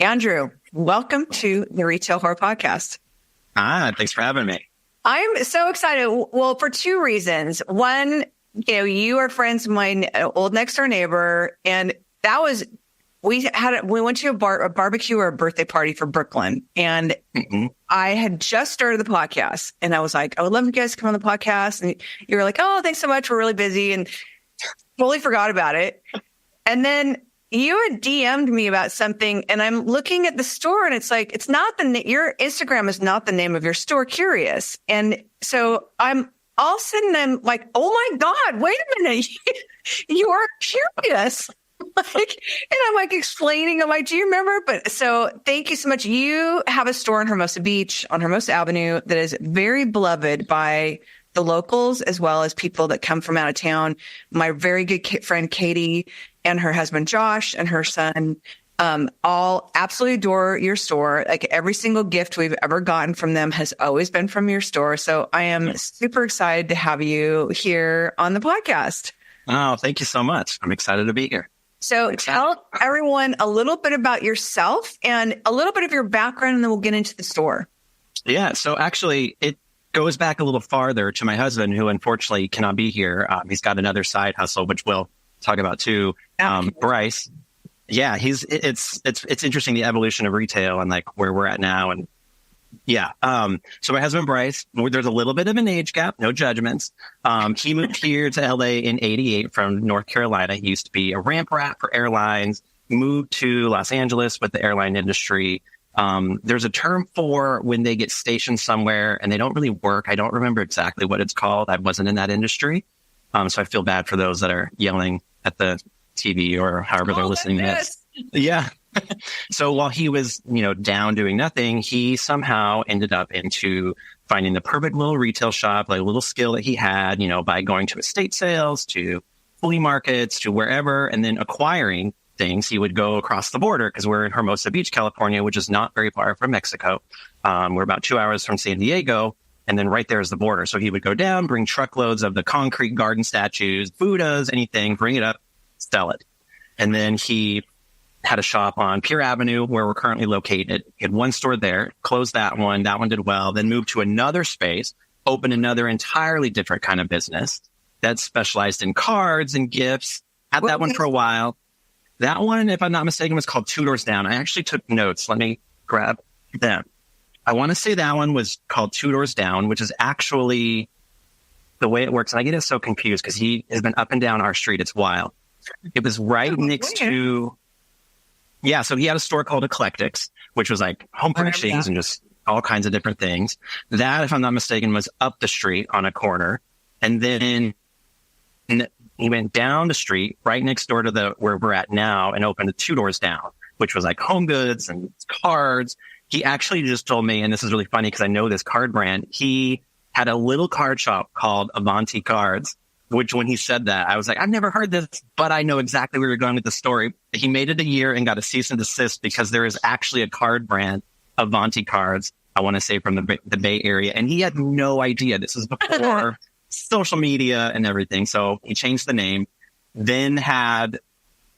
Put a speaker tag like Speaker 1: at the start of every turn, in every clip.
Speaker 1: Andrew, welcome to the Retail Horror Podcast.
Speaker 2: Thanks for having me.
Speaker 1: I'm so excited. Well, for two reasons. One, you are friends with my old next door neighbor, and we went to a barbecue or a birthday party for Brooklyn, and I had just started the podcast, and I was like, I would love you guys to come on the podcast, and you were like, oh, thanks so much, we're really busy, and totally forgot about it. And then you had DM'd me about something, and I'm looking at the store, and it's like, it's not your Instagram is not the name of your store, Curious. And so I'm all of a sudden, I'm like, oh my God, wait a minute. You're Curious. And I'm like explaining, I'm like, do you remember? But so thank you so much. You have a store in Hermosa Beach on Hermosa Avenue that is very beloved by the locals as well as people that come from out of town. My very good friend, Katie, and her husband, Josh, and her son, all absolutely adore your store. Like every single gift we've ever gotten from them has always been from your store. So I am super excited to have you here on the podcast.
Speaker 2: Oh, thank you so much. I'm excited to be here.
Speaker 1: So tell everyone a little bit about yourself and a little bit of your background, and then we'll get into the store. Yeah.
Speaker 2: So actually, it goes back a little farther to my husband, who unfortunately cannot be here. He's got another side hustle, which we'll talk about too. Bryce. Yeah, it's interesting, the evolution of retail and like where we're at now. And so my husband, Bryce, there's a little bit of an age gap, no judgments. He moved here to LA in 88 from North Carolina. He used to be a ramp rat for airlines, moved to Los Angeles with the airline industry. There's a term for when they get stationed somewhere and they don't really work. I don't remember exactly what it's called. I wasn't in that industry. So I feel bad for those that are yelling at the TV or however they're listening to this. Yeah. So while he was, down doing nothing, he somehow ended up into finding the perfect little retail shop, like a little skill that he had, by going to estate sales, to flea markets, to wherever, and then acquiring things. He would go across the border because we're in Hermosa Beach, California, which is not very far from Mexico. We're about 2 hours from San Diego. And then right there is the border. So he would go down, bring truckloads of the concrete garden statues, Buddhas, anything, bring it up, sell it. And then he had a shop on Pier Avenue where we're currently located. He had one store there, closed that one. That one did well. Then moved to another space, opened another entirely different kind of business that specialized in cards and gifts. Had that one for a while. That one, if I'm not mistaken, was called Two Doors Down. I actually took notes. Let me grab them. I want to say that one was called Two Doors Down, which is actually the way it works. And I get it so confused because he has been up and down our street. It's wild. It was right next to, so he had a store called Eclectics, which was like home furnishings and just all kinds of different things. That, if I'm not mistaken, was up the street on a corner. And then he went down the street right next door to where we're at now and opened a Two Doors Down, which was like home goods and cards. He actually just told me, and this is really funny because I know this card brand, he had a little card shop called Avanti Cards, which when he said that, I was like, I've never heard this, but I know exactly where you're going with the story. He made it a year and got a cease and desist because there is actually a card brand, Avanti Cards, I want to say from the Bay Area. And he had no idea. This was before social media and everything. So he changed the name, then had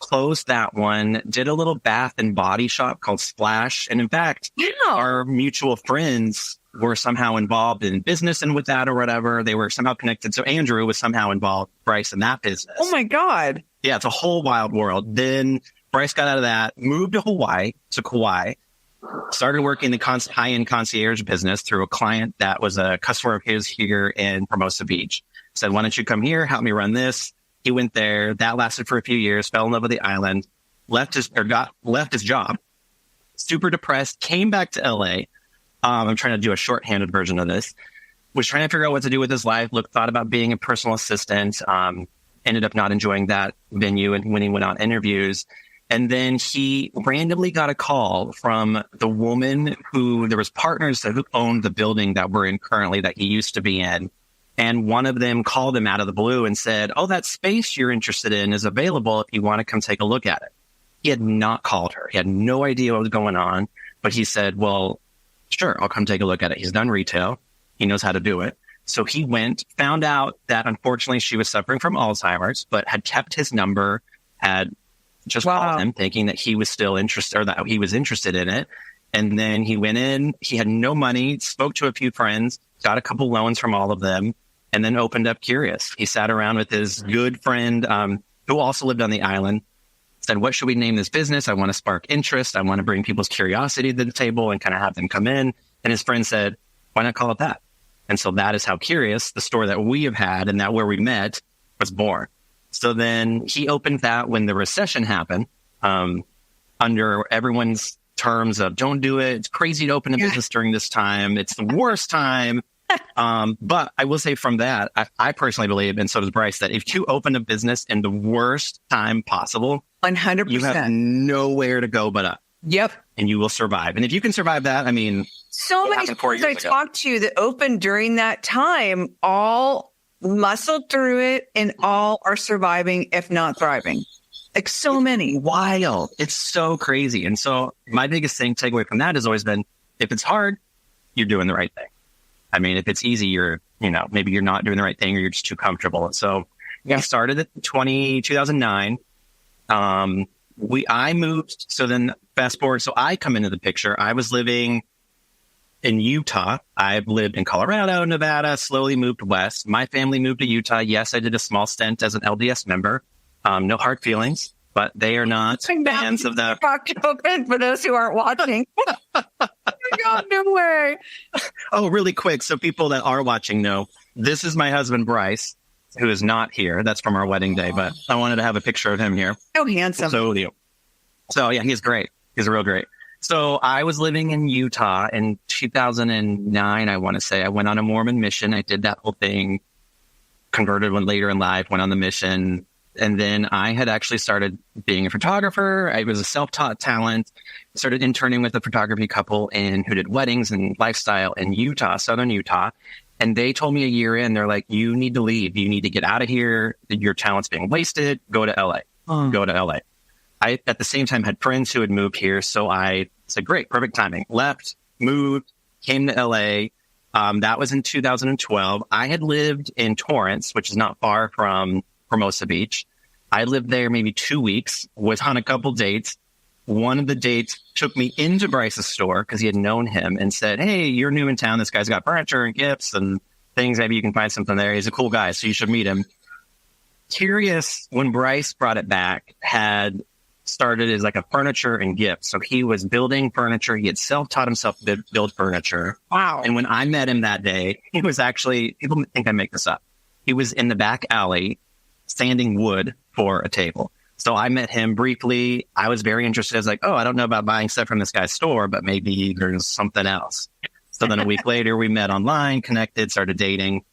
Speaker 2: closed that one, did a little bath and body shop called Splash. And in fact, our mutual friends were somehow involved in business and with that or whatever. They were somehow connected. So Andrew was somehow involved, Bryce, in that business.
Speaker 1: Oh my God.
Speaker 2: Yeah, it's a whole wild world. Then Bryce got out of that, moved to Kauai, started working the high-end concierge business through a client that was a customer of his here in Hermosa Beach. Said, why don't you come here, help me run this? He went there. That lasted for a few years, fell in love with the island, left his job, super depressed, came back to LA. I'm trying to do a shorthanded version of this. Was trying to figure out what to do with his life. Thought about being a personal assistant. Ended up not enjoying that venue and when he went on interviews. And then he randomly got a call from the woman who there was partners who owned the building that we're in currently that he used to be in. And one of them called him out of the blue and said, oh, that space you're interested in is available if you want to come take a look at it. He had not called her. He had no idea what was going on, but he said, well, sure, I'll come take a look at it. He's done retail. He knows how to do it. So he went, found out that unfortunately she was suffering from Alzheimer's, but had kept his number, had just called him thinking that he was still interested or that he was interested in it. And then he went in, he had no money, spoke to a few friends, got a couple loans from all of them, and then opened up Curious. He sat around with his good friend, who also lived on the island, said, what should we name this business? I want to spark interest. I want to bring people's curiosity to the table and kind of have them come in. And his friend said, why not call it that? And so that is how Curious, the store that we have had and that where we met, was born. So then he opened that when the recession happened, under everyone's terms of don't do it. It's crazy to open a business during this time. It's the worst time. But I will say from that, I personally believe, and so does Bryce, that if you open a business in the worst time possible,
Speaker 1: 100%,
Speaker 2: you have nowhere to go but up.
Speaker 1: Yep.
Speaker 2: And you will survive. And if you can survive that, I mean,
Speaker 1: so many people I talked to that opened during that time all muscled through it and all are surviving, if not thriving. Like so many.
Speaker 2: Wild. It's so crazy. And so my biggest takeaway from that has always been, if it's hard, you're doing the right thing. I mean, if it's easy, maybe you're not doing the right thing or you're just too comfortable. And so we started at 2009. I moved. So then fast forward. So I come into the picture. I was living in Utah. I've lived in Colorado, Nevada, slowly moved west. My family moved to Utah. Yes, I did a small stint as an LDS member. No hard feelings, but they are not fans of the...
Speaker 1: For those who aren't watching. God, no way.
Speaker 2: Oh, really quick. So people that are watching know, this is my husband, Bryce, who is not here. That's from our wedding day, but I wanted to have a picture of him here.
Speaker 1: So handsome.
Speaker 2: So yeah, he's great. He's real great. So I was living in Utah in 2009, I want to say. I went on a Mormon mission. I did that whole thing, converted when later in life, went on the mission. And then I had actually started being a photographer. I was a self-taught talent, started interning with a photography couple who did weddings and lifestyle in Utah, southern Utah. And they told me a year in, they're like, you need to leave. You need to get out of here. Your talent's being wasted. Go to LA. Go to LA. I, at the same time, had friends who had moved here. So I said, great, perfect timing. Left, moved, came to LA. That was in 2012. I had lived in Torrance, which is not far from Hermosa Beach. I lived there maybe 2 weeks, was on a couple dates. One of the dates took me into Bryce's store because he had known him and said, hey, you're new in town. This guy's got furniture and gifts and things. Maybe you can find something there. He's a cool guy, so you should meet him. Curious, when Bryce brought it back, had started as like a furniture and gift. So he was building furniture. He had self-taught himself to build furniture.
Speaker 1: Wow.
Speaker 2: And when I met him that day, he was actually, people think I make this up. He was in the back alley sanding wood for a table. So I met him briefly. I was very interested. I was like, oh, I don't know about buying stuff from this guy's store, but maybe there's something else. So then a week later, we met online, connected, started dating.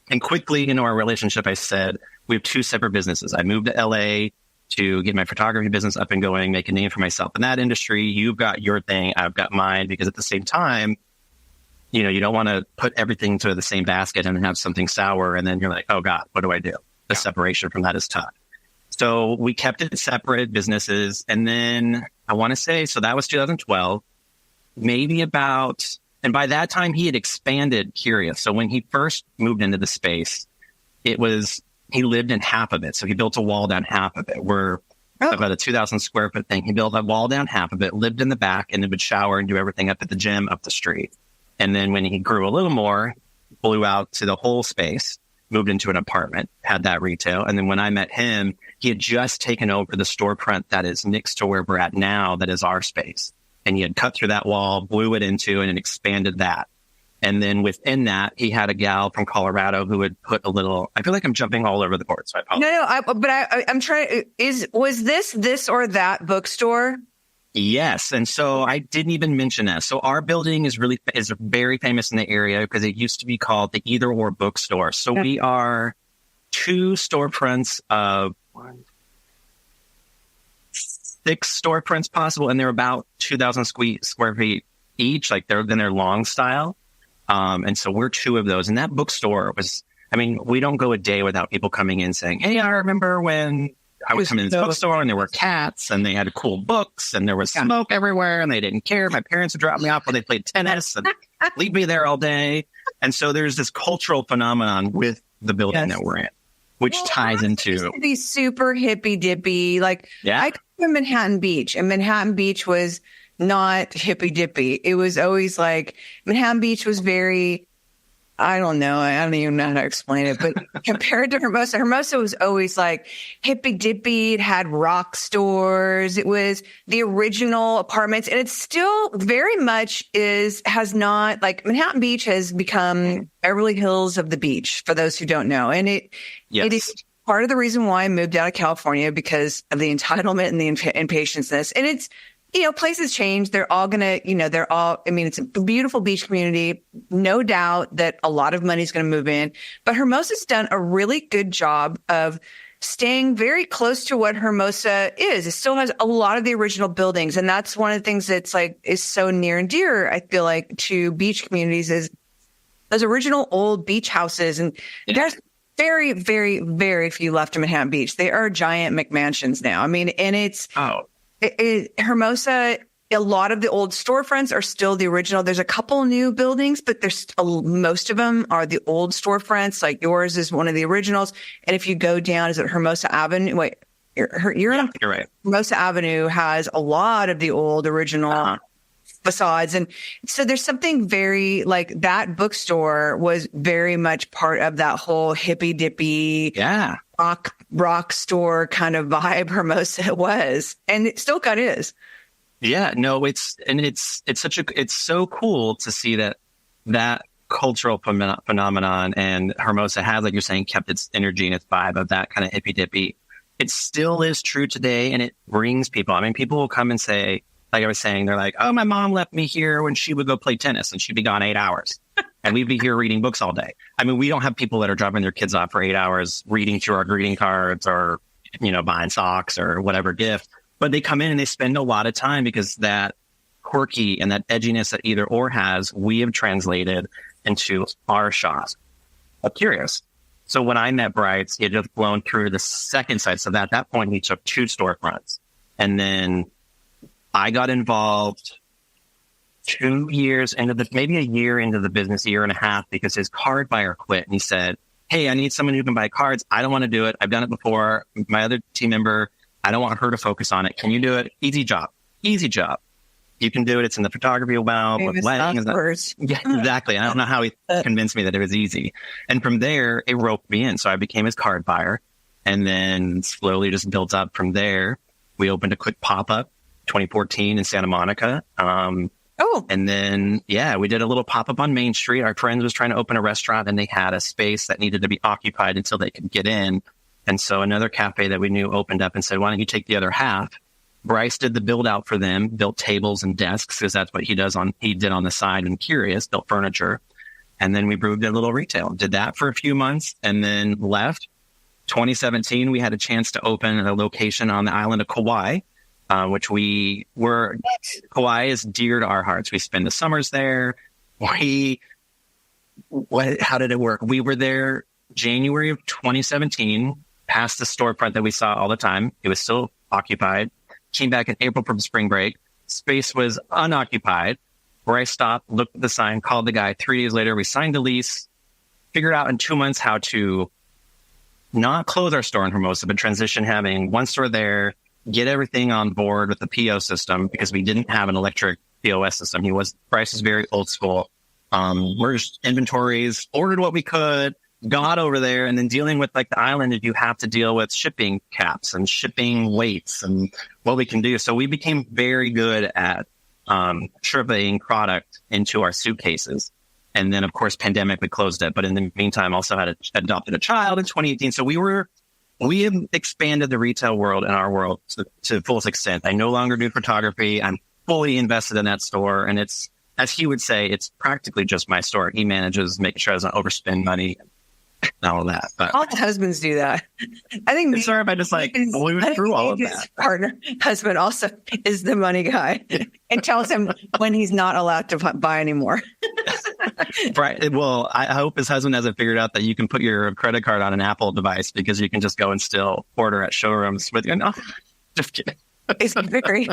Speaker 2: And quickly into our relationship, I said, we have two separate businesses. I moved to LA to get my photography business up and going, make a name for myself in that industry. You've got your thing. I've got mine. Because at the same time, you don't want to put everything to the same basket and have something sour. And then you're like, oh God, what do I do? The separation from that is tough. So we kept it separate businesses. And then I want to say, so that was 2012, maybe about, and by that time he had expanded Curious. So when he first moved into the space, he lived in half of it. So he built a wall down half of it. We're about a 2,000 square foot thing. He built a wall down half of it, lived in the back, and then would shower and do everything up at the gym up the street. And then when he grew a little more, blew out to the whole space, moved into an apartment, had that retail. And then when I met him, he had just taken over the storefront that is next to where we're at now, that is our space. And he had cut through that wall, blew it into, and expanded that. And then within that, he had a gal from Colorado who would put a little, I feel like I'm jumping all over the board, so I apologize.
Speaker 1: I'm trying, was this or that bookstore?
Speaker 2: Yes. And so I didn't even mention that. So our building is very famous in the area because it used to be called the Either Or Bookstore. So we are two storefronts of 6 storefronts possible, and they're about 2,000 square feet each. Like they're long style. And so we're 2 of those. And that bookstore we don't go a day without people coming in saying, hey, I remember when I would come in this bookstore and there were cats and they had cool books and there was smoke everywhere and they didn't care. My parents would drop me off while they played tennis and leave me there all day. And so there's this cultural phenomenon with the building that we're in. which ties into
Speaker 1: used to be super hippy dippy. Like
Speaker 2: Yeah.
Speaker 1: I grew up in Manhattan Beach, and Manhattan Beach was not hippy dippy. It was always like Manhattan Beach was very, I don't know. I don't even know how to explain it, but compared to Hermosa, Hermosa was always like hippy dippy. It had rock stores. It was the original apartments, and it still very much has not, like Manhattan Beach has become Beverly Hills of the beach, for those who don't know. And it is part of the reason why I moved out of California, because of the entitlement and the impatience. And it's, places change. They're all going to, it's a beautiful beach community. No doubt that a lot of money is going to move in. But Hermosa's done a really good job of staying very close to what Hermosa is. It still has a lot of the original buildings. And that's one of the things that's is so near and dear, I feel like, to beach communities, is those original old beach houses. And there's very, very, very few left in Manhattan Beach. They are giant McMansions now. I mean, and it's... Hermosa, a lot of the old storefronts are still the original. There's a couple new buildings, but most of them are the old storefronts. Like yours is one of the originals. And if you go down, is it Hermosa Avenue? Wait, you're
Speaker 2: right.
Speaker 1: Hermosa Avenue has a lot of the old original facades. And so there's something very like that bookstore was very much part of that whole hippy dippy.
Speaker 2: Yeah.
Speaker 1: Rock store kind of vibe Hermosa was, and it still kind of is.
Speaker 2: Yeah, no, it's so cool to see that cultural phenomenon, and Hermosa has, like you're saying, kept its energy and its vibe of that kind of hippy dippy. It still is true today, and it brings people. I mean, people will come and say, like I was saying, they're like, "Oh, my mom left me here when she would go play tennis, and she'd be gone 8 hours." And we'd be here reading books all day. I mean, we don't have people that are dropping their kids off for 8 hours reading through our greeting cards or, buying socks or whatever gift. But they come in and they spend a lot of time, because that quirky and that edginess that either or has, we have translated into our shop. I'm curious. So when I met Bryce, he had just blown through the second site. So at that point, he took 2 storefronts. And then I got involved 2 years into maybe a year into the business, a year and a half, because his card buyer quit. And he said, "Hey, I need someone who can buy cards. I don't want to do it. I've done it before. My other team member, I don't want her to focus on it. Can you do it? Easy job. Easy job. You can do it. It's in the photography world, with weddings." Yeah, exactly. I don't know how he convinced me that it was easy. And from there, it roped me in. So I became his card buyer, and then slowly just built up from there. We opened a quick pop-up 2014 in Santa Monica. And then, we did a little pop-up on Main Street. Our friend was trying to open a restaurant, and they had a space that needed to be occupied until they could get in. And so another cafe that we knew opened up and said, "Why don't you take the other half?" Bryce did the build out for them, built tables and desks, because that's what he did on the side and Curious, built furniture. And then we moved a little retail, did that for a few months, and then left. 2017, we had a chance to open a location on the island of Kauai, which Kauai is dear to our hearts. We spend the summers there. How did it work? We were there January of 2017, past the storefront that we saw all the time. It was still occupied. Came back in April from spring break. Space was unoccupied. Bryce stopped, looked at the sign, called the guy. 3 days later, we signed the lease, figured out in 2 months how to not close our store in Hermosa, but transition having one store there, get everything on board with the PO system, because we didn't have an electric POS system. Bryce is very old school. Merged inventories, ordered what we could, got over there, and then dealing with like the island, if you have to deal with shipping caps and shipping weights and what we can do. So we became very good at surveying product into our suitcases. And then, of course, pandemic, we closed it. But in the meantime, also had adopted a child in 2018. So we have expanded the retail world and our world to fullest extent. I no longer do photography. I'm fully invested in that store. And it's, as he would say, it's practically just my store. He manages making sure I doesn't overspend money and all of that. But
Speaker 1: all husbands do that. I think
Speaker 2: it's sorry if I just blew through all of that.
Speaker 1: Husband also is the money guy and tells him when he's not allowed to buy anymore.
Speaker 2: Right. Well, I hope his husband hasn't figured out that you can put your credit card on an Apple device, because you can just go and still order at showrooms with you. No, just kidding.
Speaker 1: It's very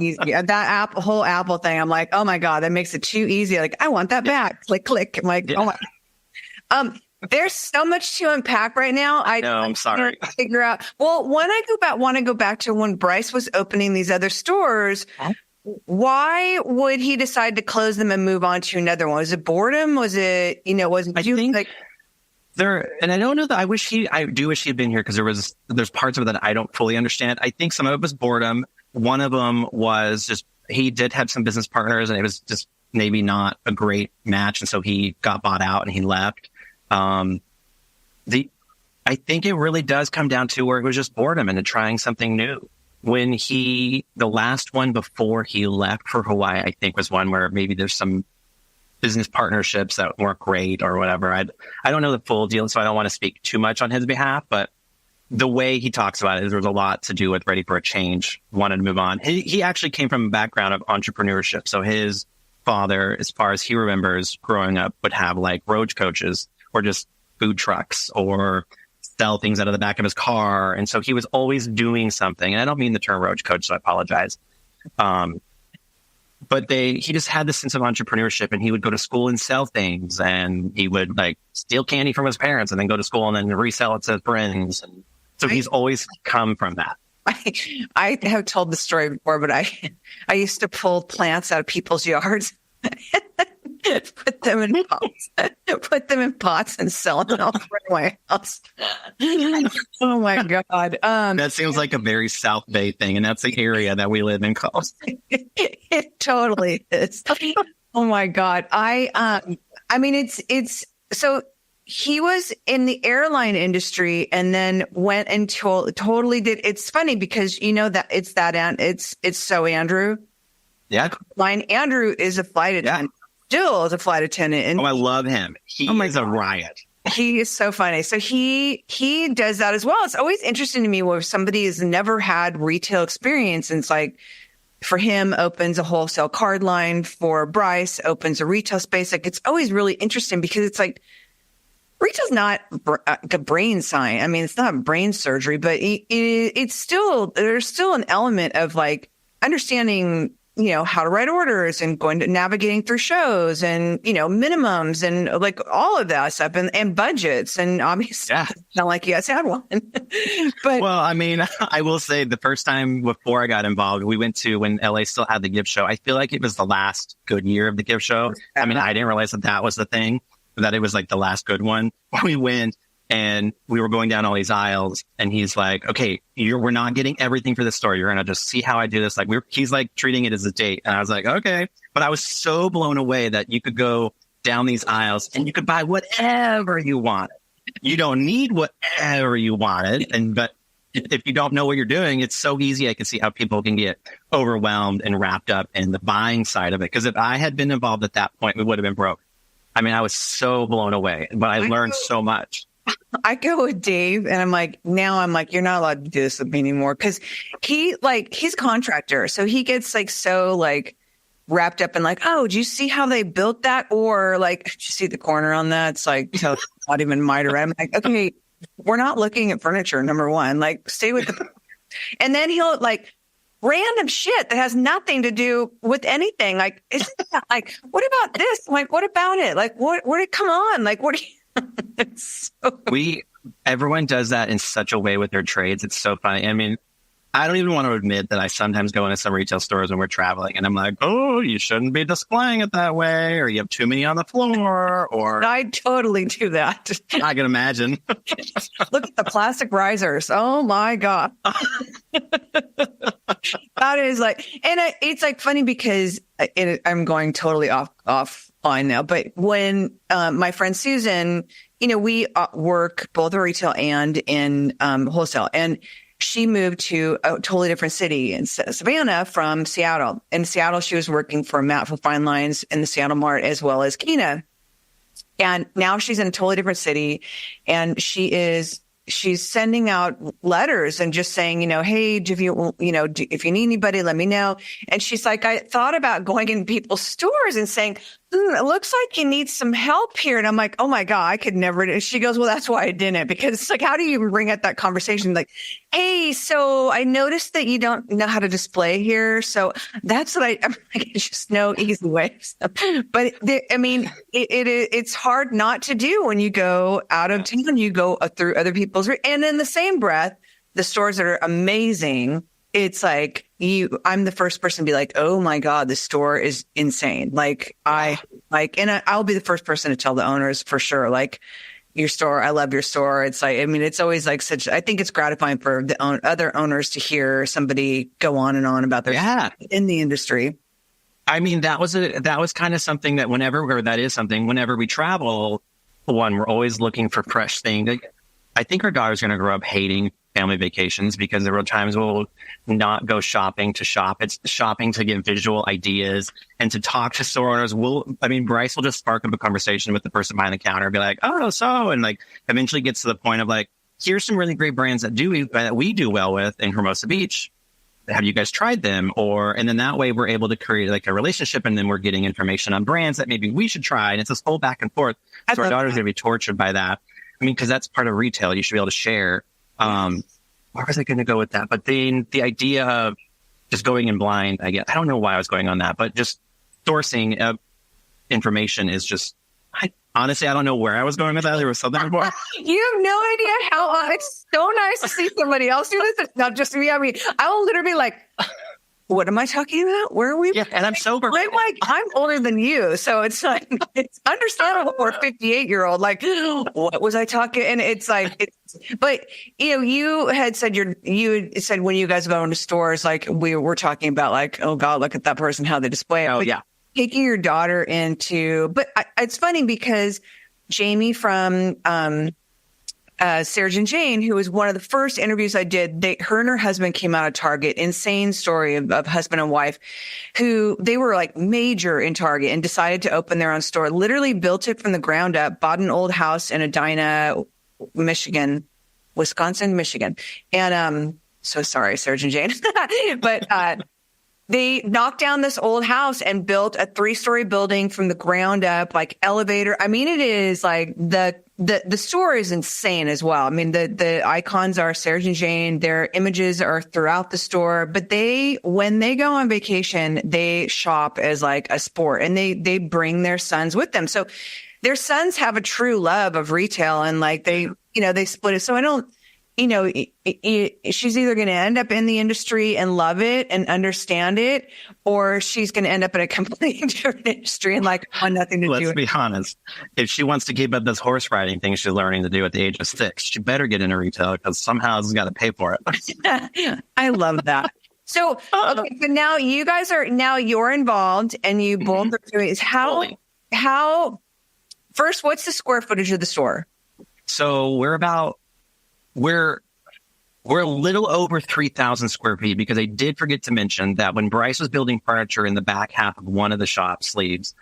Speaker 1: easy. That whole Apple thing, I'm like, oh my God, that makes it too easy. Like, I want that back. Click. I'm like, oh my. There's so much to unpack right now.
Speaker 2: I'm sorry.
Speaker 1: Figure out. Well, when I want to go back to when Bryce was opening these other stores. Why would he decide to close them and move on to another one? Was it boredom? Was it, was it?
Speaker 2: I think like there, and I don't know that I do wish he had been here because there's parts of it that I don't fully understand. I think some of it was boredom. One of them was just, he did have some business partners and it was just maybe not a great match. And so he got bought out and he left. I think it really does come down to where it was just boredom and trying something new. When the last one before he left for Hawaii, I think was one where maybe there's some business partnerships that weren't great or whatever. I don't know the full deal, so I don't want to speak too much on his behalf, but the way he talks about it, there's a lot to do with ready for a change, wanted to move on. He actually came from a background of entrepreneurship. So his father, as far as he remembers growing up, would have like road coaches or just food trucks or sell things out of the back of his car. And so he was always doing something. And I don't mean the term roach coach, so I apologize. But he just had this sense of entrepreneurship and he would go to school and sell things and he would like steal candy from his parents and then go to school and then resell it to his friends. And so he's always come from that.
Speaker 1: I have told the story before, but I used to pull plants out of people's yards. Put them in pots and sell them all over my house. Oh my God.
Speaker 2: That seems like a very South Bay thing. And that's the area that we live in.
Speaker 1: It totally is. Oh my God. I mean, it's so he was in the airline industry and then went and totally did. It's funny because that it's so Andrew.
Speaker 2: Yeah.
Speaker 1: Andrew is a flight attendant. Yeah. Still is a flight attendant. And
Speaker 2: I love him. He is a riot.
Speaker 1: He is so funny. So he does that as well. It's always interesting to me where somebody has never had retail experience. And it's like, for him, opens a wholesale card line. For Bryce, opens a retail space. Like, it's always really interesting because it's like, retail's not a brain science. I mean, it's not brain surgery, but it's still, there's still an element of like understanding how to write orders and navigating through shows and, minimums and like all of that stuff and budgets. And obviously, it's not like you guys had one. But
Speaker 2: well, I mean, I will say the first time before I got involved, we went to when LA still had the gift show. I feel like it was the last good year of the gift show. I mean, I didn't realize that was the thing, that it was like the last good one. We went and we were going down all these aisles and he's like, okay, we're not getting everything for this store. You're going to just see how I do this. Like he's like treating it as a date. And I was like, okay. But I was so blown away that you could go down these aisles and you could buy whatever you wanted. You don't need whatever you wanted. But if you don't know what you're doing, it's so easy. I can see how people can get overwhelmed and wrapped up in the buying side of it. Because if I had been involved at that point, we would have been broke. I mean, I was so blown away, but I learned so much.
Speaker 1: I go with Dave and I'm like, you're not allowed to do this with me anymore. Cause he's a contractor. So he gets like, so like wrapped up in like, oh, do you see how they built that? Or like, did you see the corner on that? It's like, not even miter. I'm like, okay, we're not looking at furniture. Number one, like stay with the, and then he'll like random shit that has nothing to do with anything. Like, isn't that like, what about this? Like, what about it? Like, where did it come on? Like, what do you,
Speaker 2: everyone does that in such a way with their trades. It's so funny. I mean, I don't even want to admit that I sometimes go into some retail stores when we're traveling and I'm like, oh, you shouldn't be displaying it that way, or you have too many on the floor, or
Speaker 1: I totally do that.
Speaker 2: I can imagine.
Speaker 1: Look at the plastic risers. Oh my God. That is like, and it's like funny because I'm going totally offline now, but when my friend Susan, we work both in retail and in wholesale, and she moved to a totally different city in Savannah from Seattle. In Seattle, she was working for Matt for Fine Lines in the Seattle Mart as well as Kina. And now she's in a totally different city, and she's sending out letters and just saying, hey, if you need anybody, let me know. And she's like, I thought about going in people's stores and saying, it looks like you need some help here. And I'm like, oh my God, I could never. And she goes, well, that's why I didn't, because it's like, how do you even bring up that conversation? Like, hey, so I noticed that you don't know how to display here. So that's what I'm like, it's just no easy way. But it's hard not to do when you go out of town, you go through other people's, and in the same breath, the stores that are amazing, it's like I'm the first person to be like, oh my God, the store is insane. Like I'll be the first person to tell the owners for sure. Like your store, I love your store. It's like, I mean, it's always like I think it's gratifying for the other owners to hear somebody go on and on about their in the industry.
Speaker 2: I mean, that was kind of something that whenever we travel, we're always looking for fresh things. Like, I think our daughter's going to grow up hating family vacations because there are times we'll not go shopping to shop. It's shopping to get visual ideas and to talk to store owners. Bryce will just spark up a conversation with the person behind the counter and be like, oh, so, and like eventually gets to the point of like, here's some really great brands that we do well with in Hermosa Beach. Have you guys tried them? And then that way we're able to create like a relationship, and then we're getting information on brands that maybe we should try. And it's this whole back and forth. So our daughter's going to be tortured by that. I mean, because that's part of retail. You should be able to share. Where was I going to go with that? But then the idea of just going in blind, I don't know why I was going on that, but just sourcing information is just, honestly, I don't know where I was going with that. There was something more.
Speaker 1: You have no idea how it's so nice to see somebody else do this. It's not just me. I mean, I will literally be like, what am I talking about? Where are we?
Speaker 2: Yeah, and I'm sober.
Speaker 1: I'm like, I'm older than you. So it's like, it's understandable for a 58-year-old. Like, what was I talking? And it's like, but you had said you said when you guys go into stores, like we were talking about like, oh God, look at that person, how they display it.
Speaker 2: Oh,
Speaker 1: but
Speaker 2: yeah.
Speaker 1: Taking your daughter into, but it's funny because Jamie from, Sarah and Jane, who was one of the first interviews I did, her and her husband came out of Target. Insane story of husband and wife who they were like major in Target and decided to open their own store, literally built it from the ground up, bought an old house in Edina, Wisconsin, Michigan. And, so sorry, Sarah and Jane, but, they knocked down this old house and built a 3-story building from the ground up, like elevator. I mean, it is like the store is insane as well. I mean, the icons are Sarah and Jane. Their images are throughout the store, but when they go on vacation, they shop as like a sport, and they bring their sons with them. So their sons have a true love of retail, and like they split it. So I don't, she's either going to end up in the industry and love it and understand it, or she's going to end up in a completely different industry and like want nothing to do with it.
Speaker 2: Let's be honest. If she wants to keep up this horse riding thing she's learning to do at the age of 6, she better get into retail because somehow she's got to pay for it.
Speaker 1: I love that. So, okay, so now you're involved and you both are doing it. How, first, what's the square footage of the store?
Speaker 2: So we're a little over 3,000 square feet, because I did forget to mention that when Bryce was building furniture in the back half of one of the shop sleeves,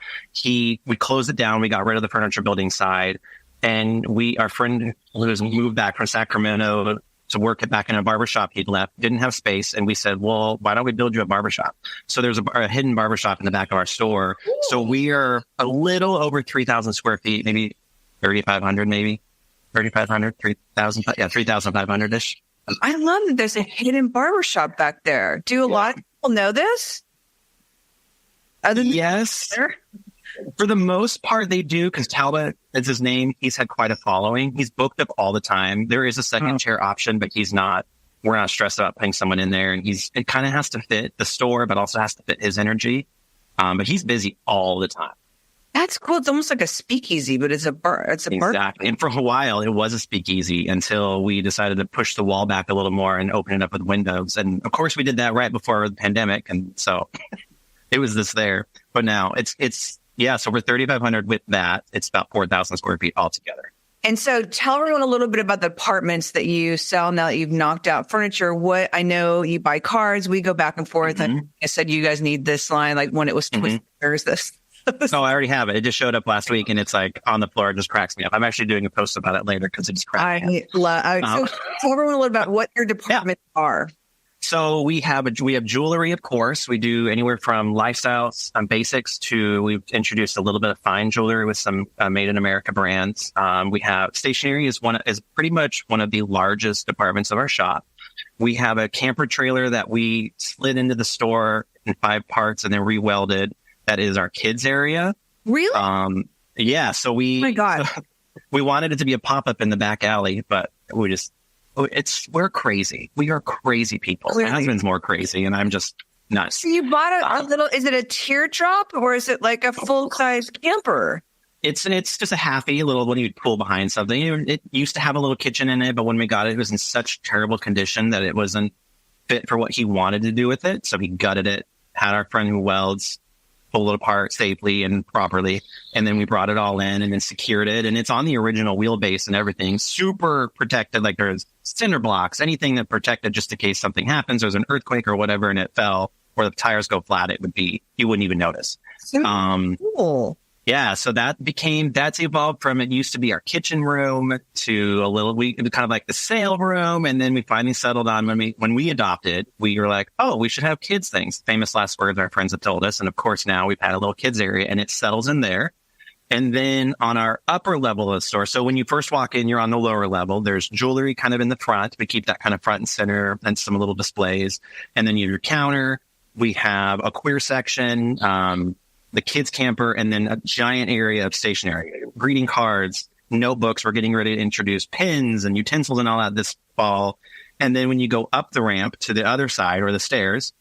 Speaker 2: we closed it down. We got rid of the furniture building side, and our friend who's moved back from Sacramento to work back in a barbershop he'd left didn't have space. And we said, well, why don't we build you a barbershop? So there's a hidden barbershop in the back of our store. Ooh. So we are a little over 3,000 square feet, maybe 3,500, maybe. 3,500, 3,000, 3,500-ish.
Speaker 1: I love that there's a hidden barbershop back there. Do a lot of people know this?
Speaker 2: Yes. For the most part, they do, because Talbot is his name. He's had quite a following. He's booked up all the time. There is a second chair option, but we're not stressed about putting someone in there. And it kind of has to fit the store, but also has to fit his energy. But he's busy all the time.
Speaker 1: That's cool. It's almost like a speakeasy, but it's a bar.
Speaker 2: Exactly. And for a while, it was a speakeasy until we decided to push the wall back a little more and open it up with windows. And of course, we did that right before the pandemic. And so it was this there. But now so we're 3,500 with that. It's about 4,000 square feet altogether.
Speaker 1: And so tell everyone a little bit about the apartments that you sell now that you've knocked out furniture. I know you buy cards. We go back and forth. Mm-hmm. And I said, you guys need this line. Like when it was twisted, there's this.
Speaker 2: Oh, I already have it. It just showed up last week, and it's like on the floor. It just cracks me up. I'm actually doing a post about it later because it just cracks me up.
Speaker 1: So tell everyone a little about what your departments are.
Speaker 2: So we have jewelry, of course. We do anywhere from lifestyles, basics to we've introduced a little bit of fine jewelry with some made in America brands. We have stationery is pretty much one of the largest departments of our shop. We have a camper trailer that we slid into the store in 5 parts and then re-welded. That is our kids area.
Speaker 1: Really?
Speaker 2: Yeah. So
Speaker 1: Oh my God.
Speaker 2: we wanted it to be a pop-up in the back alley, but we're crazy. We are crazy people.
Speaker 1: Clearly.
Speaker 2: My husband's more crazy and I'm just nuts.
Speaker 1: So you bought a little, is it a teardrop or is it like a full-size camper?
Speaker 2: It's just a halfy little one you'd pull behind something. It used to have a little kitchen in it, but when we got it, it was in such terrible condition that it wasn't fit for what he wanted to do with it. So he gutted it, had our friend who welds pull it apart safely and properly. And then we brought it all in and then secured it. And it's on the original wheelbase and everything, super protected. Like there's cinder blocks, anything that protected just in case something happens. There's an earthquake or whatever, and it fell or the tires go flat. You wouldn't even notice.
Speaker 1: So cool.
Speaker 2: Yeah. So that's evolved from, it used to be our kitchen room to kind of like the sale room. And then we finally settled on when we adopted, we were like, oh, we should have kids things. Famous last words our friends have told us. And of course, now we've had a little kids area and it settles in there. And then on our upper level of the store, so when you first walk in, you're on the lower level. There's jewelry kind of in the front. We keep that kind of front and center and some little displays. And then you have your counter. We have a queer section, the kids camper, and then a giant area of stationery, greeting cards, notebooks. We're getting ready to introduce pens and utensils and all that this fall. And then when you go up the ramp to the other side or the stairs,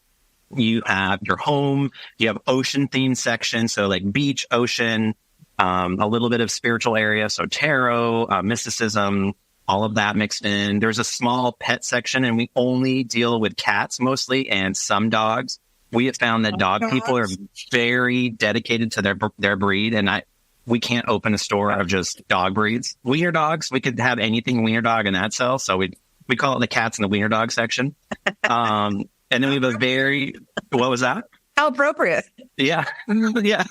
Speaker 2: you have your home, you have ocean themed section. So like beach, ocean, a little bit of spiritual area. So tarot, mysticism, all of that mixed in. There's a small pet section and we only deal with cats mostly and some dogs. We have found that people are very dedicated to their breed, and we can't open a store of just dog breeds. Wiener dogs, we could have anything wiener dog in that cell, so we call it the cats in the wiener dog section. And then we have what was that?
Speaker 1: How appropriate.
Speaker 2: Yeah, yeah.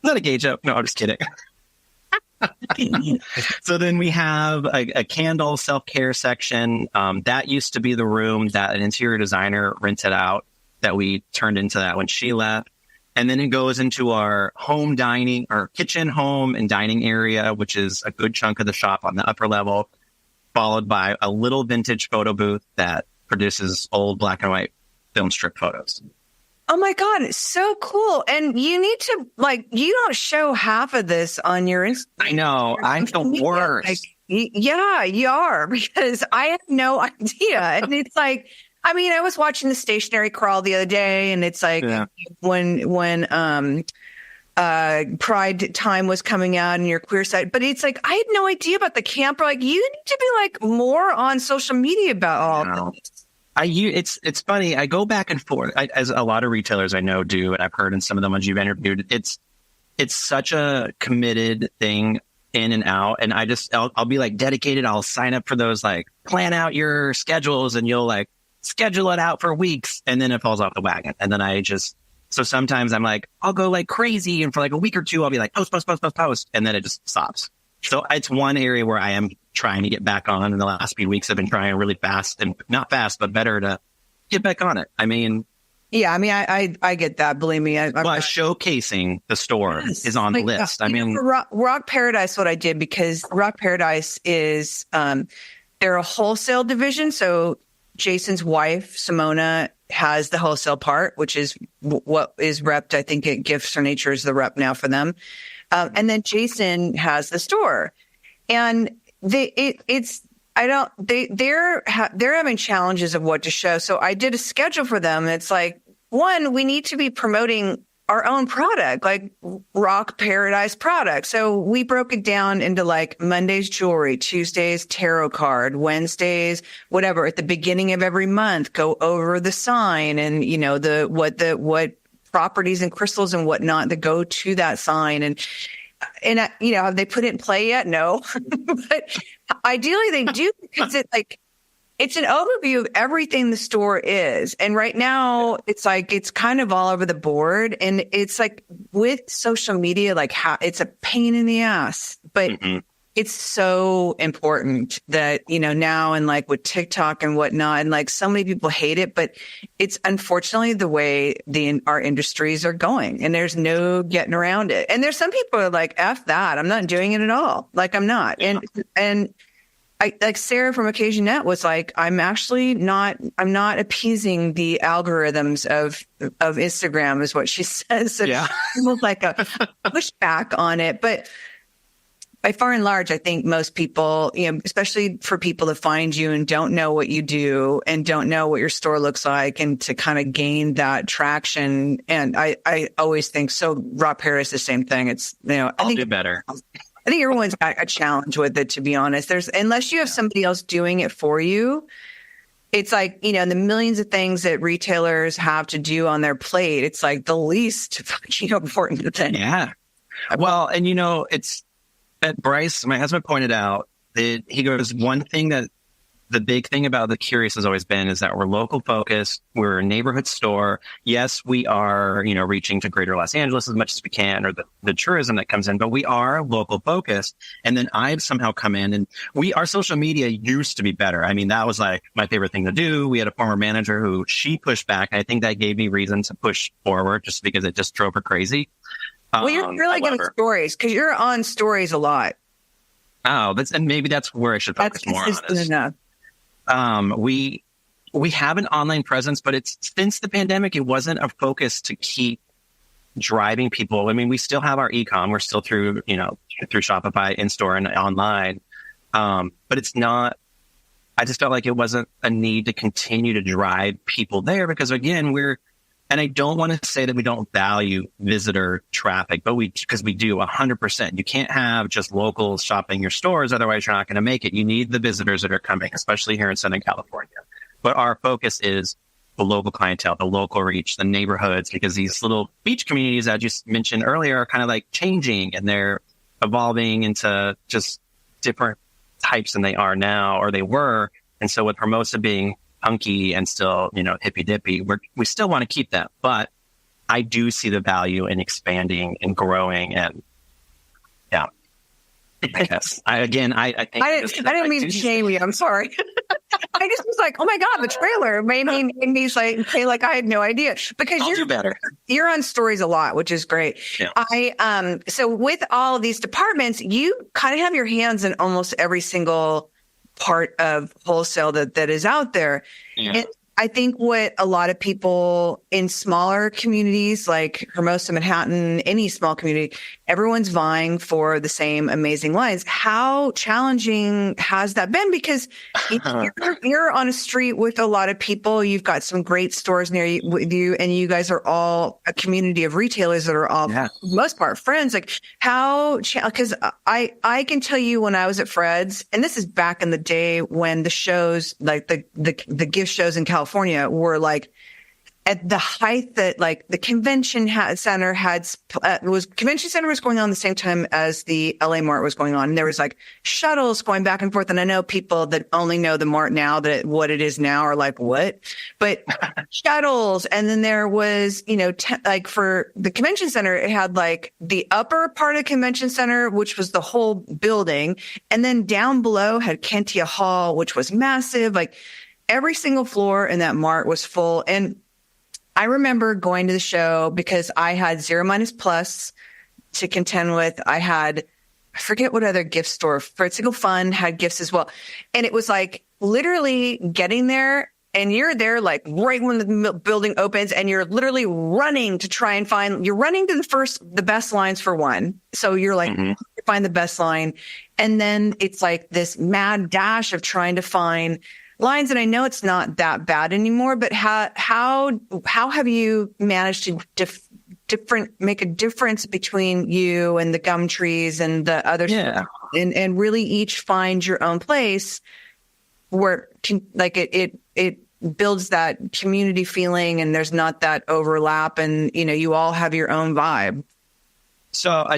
Speaker 2: Not a gay joke. No, I'm just kidding. So then we have a candle self-care section. That used to be the room that an interior designer rented out that we turned into that when she left. And then it goes into our home dining, our kitchen, home, and dining area, which is a good chunk of the shop on the upper level, followed by a little vintage photo booth that produces old black and white film strip photos.
Speaker 1: Oh my God, it's so cool. And you need to, you don't show half of this on your Instagram.
Speaker 2: I know. I'm the worst.
Speaker 1: Yeah, you are, because I have no idea. And it's like, I was watching the stationery crawl the other day, and it's like when Pride Time was coming out and your queer site, but it's like, I had no idea about the camper. Like, you need to be more on social media about all of this.
Speaker 2: It's funny. I go back and forth, as a lot of retailers I know do, and I've heard in some of the ones you've interviewed. It's such a committed thing in and out, and I'll be dedicated. I'll sign up for those, plan out your schedules, and you'll schedule it out for weeks, and then it falls off the wagon. And then so sometimes I'm I'll go crazy, and for a week or two I'll be post, and then it just stops. So it's one area where I am trying to get back on. In the last few weeks, I've been trying really fast, and not fast, but better to get back on it.
Speaker 1: I get that. Believe me.
Speaker 2: Showcasing the store is on the list.
Speaker 1: For Rock Paradise, what I did, because Rock Paradise is, they're a wholesale division. So Jason's wife, Simona, has the wholesale part, which is what is repped. I think Gifts for Nature is the rep now for them. And then Jason has the store, and they're having challenges of what to show. So I did a schedule for them. It's one, we need to be promoting our own product, Rock Paradise product. So we broke it down into Mondays jewelry, Tuesdays tarot card, Wednesdays whatever. At the beginning of every month, go over the sign and what properties and crystals and whatnot that go to that sign. And have they put it in play yet? No, but ideally they do, because it's an overview of everything the store is. And right now it's kind of all over the board. And it's with social media, how it's a pain in the ass, but it's so important that, now and like with TikTok and whatnot, and like so many people hate it, but it's unfortunately the way our industries are going, and there's no getting around it. And there's some people who are like, F that, I'm not doing it at all. Like I'm not. Yeah. And I, like Sarah from Occasion Net was like, I'm not appeasing the algorithms of Instagram is what she says. So yeah. It was like a pushback on it. But by far and large, I think most people, especially for people to find you and don't know what you do and don't know what your store looks like, and to kind of gain that traction. And I always think so. Rob Harris, the same thing. It's, I think
Speaker 2: do better.
Speaker 1: I think everyone's got a challenge with it, to be honest. Unless you have somebody else doing it for you, it's like, the millions of things that retailers have to do on their plate. It's like the least important thing.
Speaker 2: Yeah. Well, and it's that Bryce, my husband, pointed out that he goes, one thing that the big thing about The Curious has always been is that we're local focused. We're a neighborhood store. Yes, we are, reaching to greater Los Angeles as much as we can, or the tourism that comes in, but we are local focused. And then I've somehow come in, and our social media used to be better. I mean, that was like my favorite thing to do. We had a former manager who she pushed back. I think that gave me reason to push forward just because it just drove her crazy.
Speaker 1: Well, you're like in stories, because you're on stories a lot.
Speaker 2: Oh, and maybe that's where I should focus more on.
Speaker 1: Enough.
Speaker 2: We have an online presence, but it's since the pandemic, it wasn't a focus to keep driving people. I mean, we still have our e-com. We're still through Shopify, in-store, and online. But it's not, I just felt like it wasn't a need to continue to drive people there, because again, and I don't want to say that we don't value visitor traffic, but because we do 100%. You can't have just locals shopping your stores. Otherwise, you're not going to make it. You need the visitors that are coming, especially here in Southern California. But our focus is the local clientele, the local reach, the neighborhoods, because these little beach communities, as you mentioned earlier, are kind of like changing, and they're evolving into just different types than they are now, or they were. And so with Hermosa being hunky and still, hippy dippy, we still want to keep that, but I do see the value in expanding and growing. And yeah, I guess I think I
Speaker 1: didn't mean to shame you. I'm sorry. I just was like, oh my God, the trailer made me say like I had no idea, because you're on stories a lot, which is great. Yeah. So with all of these departments, you kind of have your hands in almost every single part of wholesale that is out there. Yeah. And I think what a lot of people in smaller communities like Hermosa, Manhattan, any small community, everyone's vying for the same amazing lines. How challenging has that been? Because you're on a street with a lot of people. You've got some great stores near you, and you guys are all a community of retailers that are all, for the most part, friends. Like because I can tell you when I was at Fred's, and this is back in the day when the shows, like the gift shows in California, were like at the height that like the convention center was going on the same time as the LA Mart was going on. And there was like shuttles going back and forth. And I know people that only know the Mart now, that what it is now, are like, what? But shuttles. And then there was, like for the convention center, it had like the upper part of the convention center, which was the whole building. And then down below had Kentia Hall, which was massive. Like every single floor in that Mart was full. And I remember going to the show because I had Zero Minus Plus to contend with. I forget what other gift store, Single Fun had gifts as well. And it was like literally getting there, and you're there like right when the building opens, and you're literally running to try and you're running to the best lines for one. So you're like, find the best line. And then it's like this mad dash of trying to find lines. And I know it's not that bad anymore, but how have you managed to make a difference between you and the gum trees and the other stuff, and really each find your own place where it builds that community feeling, and there's not that overlap, and you all have your own vibe?
Speaker 2: So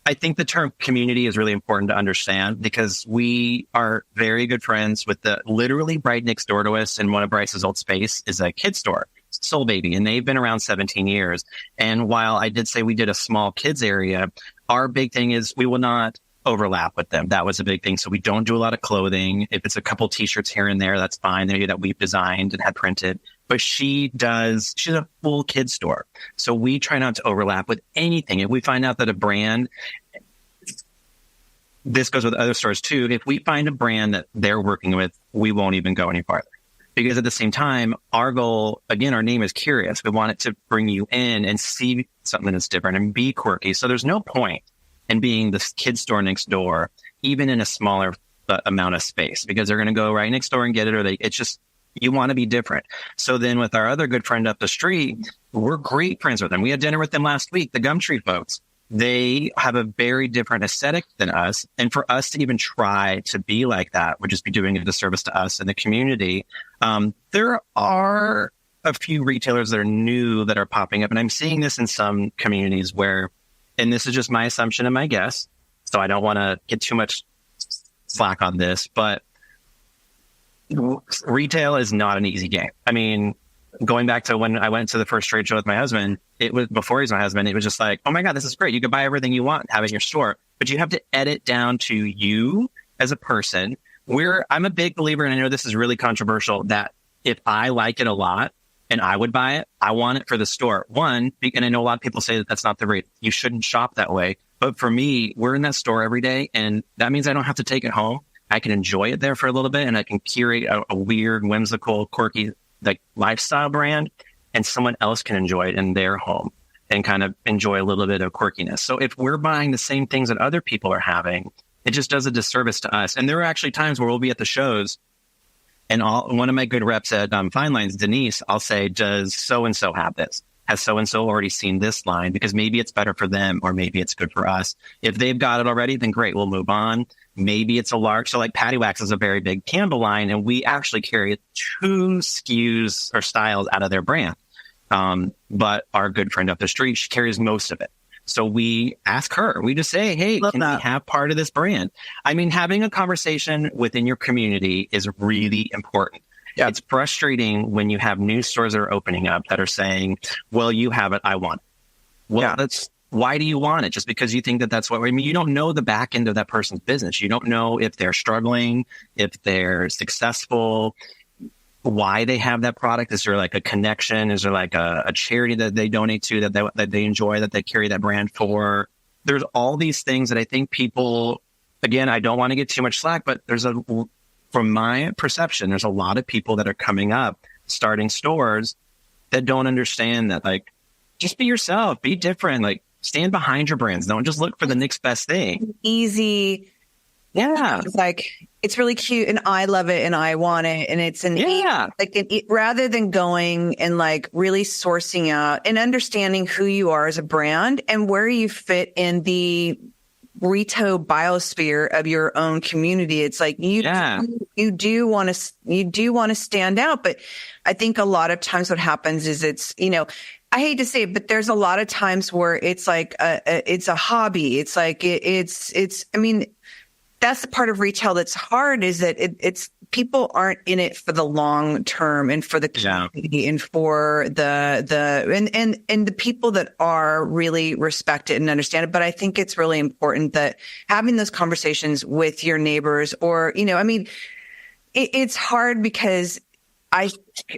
Speaker 2: I think the term community is really important to understand, because we are very good friends with literally right next door to us in one of Bryce's old space is a kid store, Soul Baby, and they've been around 17 years. And while I did say we did a small kids area, our big thing is we will not overlap with them. That was a big thing. So we don't do a lot of clothing. If it's a couple t-shirts here and there, that's fine. Maybe that we've designed and had printed. But she's a full kids store. So we try not to overlap with anything. If we find out that a brand, this goes with other stores too, if we find a brand that they're working with, we won't even go any farther. Because at the same time, our goal, again, our name is curious. We want it to bring you in and see something that's different and be quirky. So there's no point in being the kid store next door, even in a smaller amount of space, because they're going to go right next door and get it, or it's just, you want to be different. So then with our other good friend up the street, we're great friends with them. We had dinner with them last week, the Gumtree folks. They have a very different aesthetic than us. And for us to even try to be like that would just be doing a disservice to us and the community. There are a few retailers that are new that are popping up. And I'm seeing this in some communities where, and this is just my assumption and my guess, so I don't want to get too much slack on this, but retail is not an easy game. I mean, going back to when I went to the first trade show with my husband, it was before he's my husband. It was just like, oh my God, this is great. You can buy everything you want and have it in your store, but you have to edit down to you as a person. I'm a big believer, and I know this is really controversial, that if I like it a lot and I would buy it, I want it for the store. One, and I know a lot of people say that that's not the rate. You shouldn't shop that way. But for me, we're in that store every day, and that means I don't have to take it home. I can enjoy it there for a little bit, and I can curate a weird, whimsical, quirky, like lifestyle brand, and someone else can enjoy it in their home and kind of enjoy a little bit of quirkiness. So if we're buying the same things that other people are having, it just does a disservice to us. And there are actually times where we'll be at the shows, and one of my good reps at Fine Lines, Denise, I'll say, does so-and-so have this? Has so-and-so already seen this line? Because maybe it's better for them, or maybe it's good for us. If they've got it already, then great, we'll move on. Maybe it's a large. So like Patty Wax is a very big candle line, and we actually carry 2 SKUs or styles out of their brand. But our good friend up the street, she carries most of it. So we ask her, we just say, hey, we have part of this brand? I mean, having a conversation within your community is really important. Yeah. It's frustrating when you have new stores that are opening up that are saying, well, you have it, I want it. Well, why do you want it? Just because you think that that's what, I mean, you don't know the back end of that person's business. You don't know if they're struggling, if they're successful, why they have that product. Is there like a connection? Is there like a charity that they donate to, that they enjoy, that they carry that brand for? There's all these things that I think people, again, I don't want to get too much slack, but from my perception, there's a lot of people that are coming up, starting stores, that don't understand that, like, just be yourself, be different, like stand behind your brands. Don't just look for the next best thing.
Speaker 1: Easy. Yeah. It's like, it's really cute and I love it and I want it. And it's rather than going and like really sourcing out and understanding who you are as a brand and where you fit in the retail biosphere of your own community. It's like you do want to stand out. But I think a lot of times what happens is it's, I hate to say it, but there's a lot of times where it's like it's a hobby. It's like I mean, that's the part of retail that's hard, is that it's people aren't in it for the long term and for the community and for and the people that are really respect it and understand it. But I think it's really important that having those conversations with your neighbors, or, I mean, it's hard because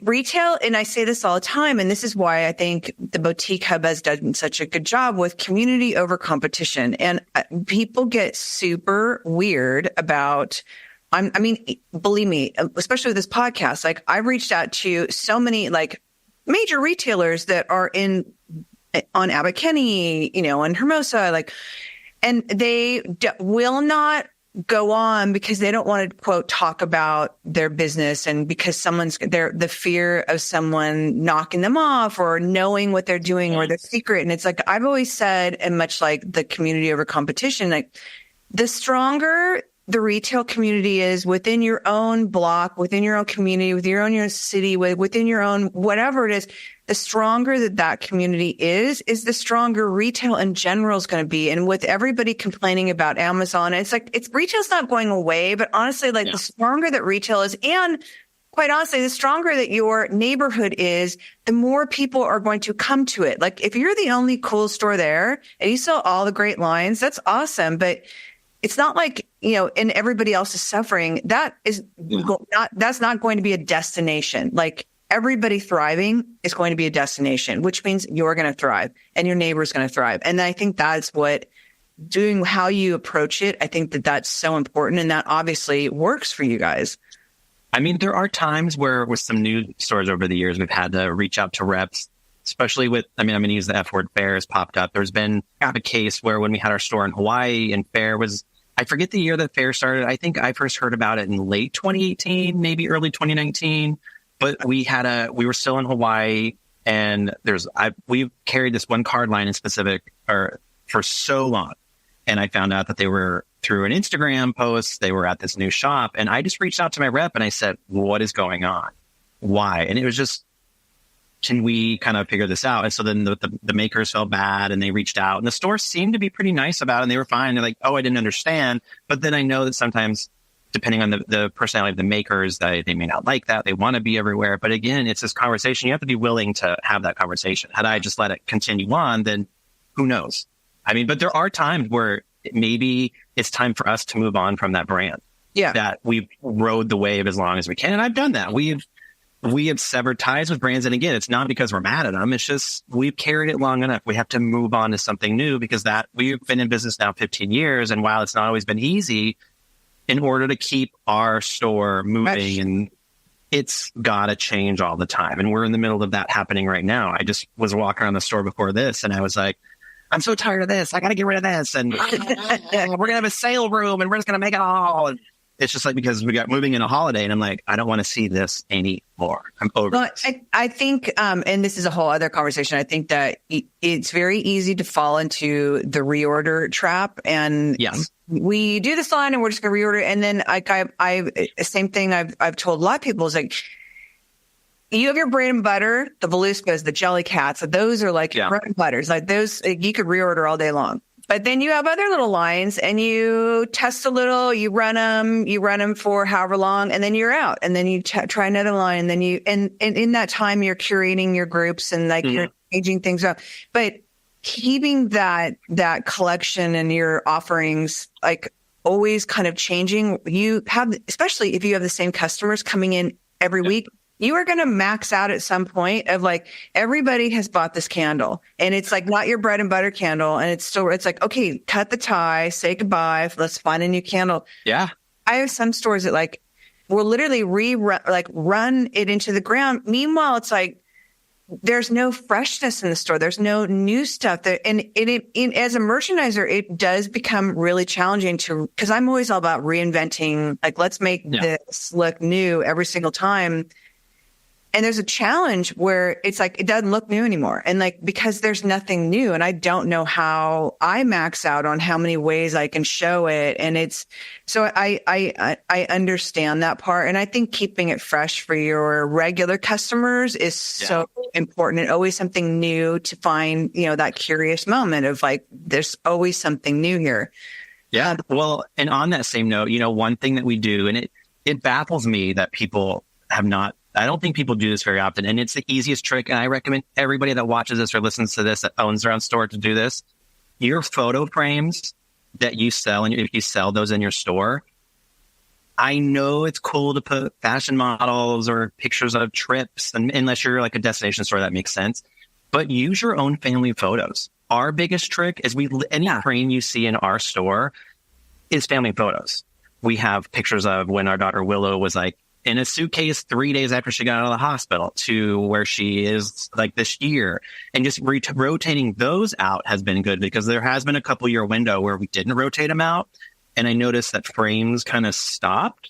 Speaker 1: retail, and I say this all the time, and this is why I think the Boutique Hub has done such a good job with community over competition. And people get super weird about, I mean, believe me, especially with this podcast, like I've reached out to so many like major retailers that are on Abbot Kinney, on Hermosa, like, and they will not go on because they don't want to, quote, talk about their business, and because the fear of someone knocking them off or knowing what they're doing or their secret. And it's like, I've always said, and much like the community over competition, like the stronger the retail community is within your own block, within your own community, within your city, within your own, whatever it is, the stronger that community is the stronger retail in general is going to be. And with everybody complaining about Amazon, it's like, retail's not going away, but honestly, like the stronger that retail is, and quite honestly, the stronger that your neighborhood is, the more people are going to come to it. Like if you're the only cool store there and you sell all the great lines, that's awesome. But it's not like, and everybody else is suffering. That's not going to be a destination. Like everybody thriving is going to be a destination, which means you're going to thrive and your neighbor's going to thrive. And I think that's what doing, how you approach it. I think that's so important. And that obviously works for you guys.
Speaker 2: I mean, there are times where with some new stores over the years, we've had to reach out to reps, especially with, I'm going to use the F word, fair has popped up. There's been a case where when we had our store in Hawaii and fair was, I forget the year that fair started. I think I first heard about it in late 2018, maybe early 2019. But we were still in Hawaii, and we've carried this one card line in specific for so long. And I found out that they were through an Instagram post, they were at this new shop, and I just reached out to my rep and I said, what is going on? Why? And it was just, can we kind of figure this out? And so then the makers felt bad and they reached out, and the store seemed to be pretty nice about it. And they were fine. They're like, oh, I didn't understand. But then I know that sometimes, depending on the personality of the makers, they may not like that. They want to be everywhere. But again, it's this conversation. You have to be willing to have that conversation. Had I just let it continue on, then who knows? I mean, but there are times where maybe it's time for us to move on from that brand.
Speaker 1: Yeah.
Speaker 2: That we've rode the wave as long as we can. And I've done that. We have severed ties with brands. And again, it's not because we're mad at them. It's just we've carried it long enough. We have to move on to something new, because we've been in business now 15 years. And while it's not always been easy, in order to keep our store moving, and it's got to change all the time. And we're in the middle of that happening right now. I just was walking around the store before this, and I was like, I'm so tired of this. I got to get rid of this. And we're going to have a sale room, and we're just going to make it all. And it's just like, because we got moving in a holiday, and I'm like, I don't want to see this anymore. I'm over this.
Speaker 1: I think, and this is a whole other conversation. I think that it's very easy to fall into the reorder trap. And
Speaker 2: yes,
Speaker 1: we do this line and we're just going to reorder. And then I same thing I've told a lot of people is like, you have your bread and butter, the Voluspos, the Jelly Cats. Those are like your bread and butters. Like those, you could reorder all day long. But then you have other little lines, and you test a little, you run them for however long, and then you're out. And then you try another line, and then and in that time, you're curating your groups and like you're changing things up. But keeping that collection and your offerings like always kind of changing, you have, especially if you have the same customers coming in every week, you are going to max out at some point of like, everybody has bought this candle, and it's like not your bread and butter candle. And it's like, okay, cut the tie, say goodbye. Let's find a new candle.
Speaker 2: Yeah.
Speaker 1: I have some stores that like will literally run it into the ground. Meanwhile, it's like, there's no freshness in the store. There's no new stuff and as a merchandiser, it does become really challenging because I'm always all about reinventing. Like, let's make this look new every single time. And there's a challenge where it's like, it doesn't look new anymore. And like, because there's nothing new, and I don't know how I max out on how many ways I can show it. And it's, so I understand that part. And I think keeping it fresh for your regular customers is so important, and always something new to find, that curious moment of like, there's always something new here.
Speaker 2: Yeah. Well, and on that same note, one thing that we do, and it baffles me that people have not, I don't think people do this very often, and it's the easiest trick. And I recommend everybody that watches this or listens to this that owns their own store to do this. Your photo frames that you sell, and if you sell those in your store, I know it's cool to put fashion models or pictures of trips, and unless you're like a destination store, that makes sense. But use your own family photos. Our biggest trick is any frame you see in our store is family photos. We have pictures of when our daughter Willow was like in a suitcase 3 days after she got out of the hospital to where she is like this year. And just rotating those out has been good, because there has been a couple year window where we didn't rotate them out. And I noticed that frames kind of stopped.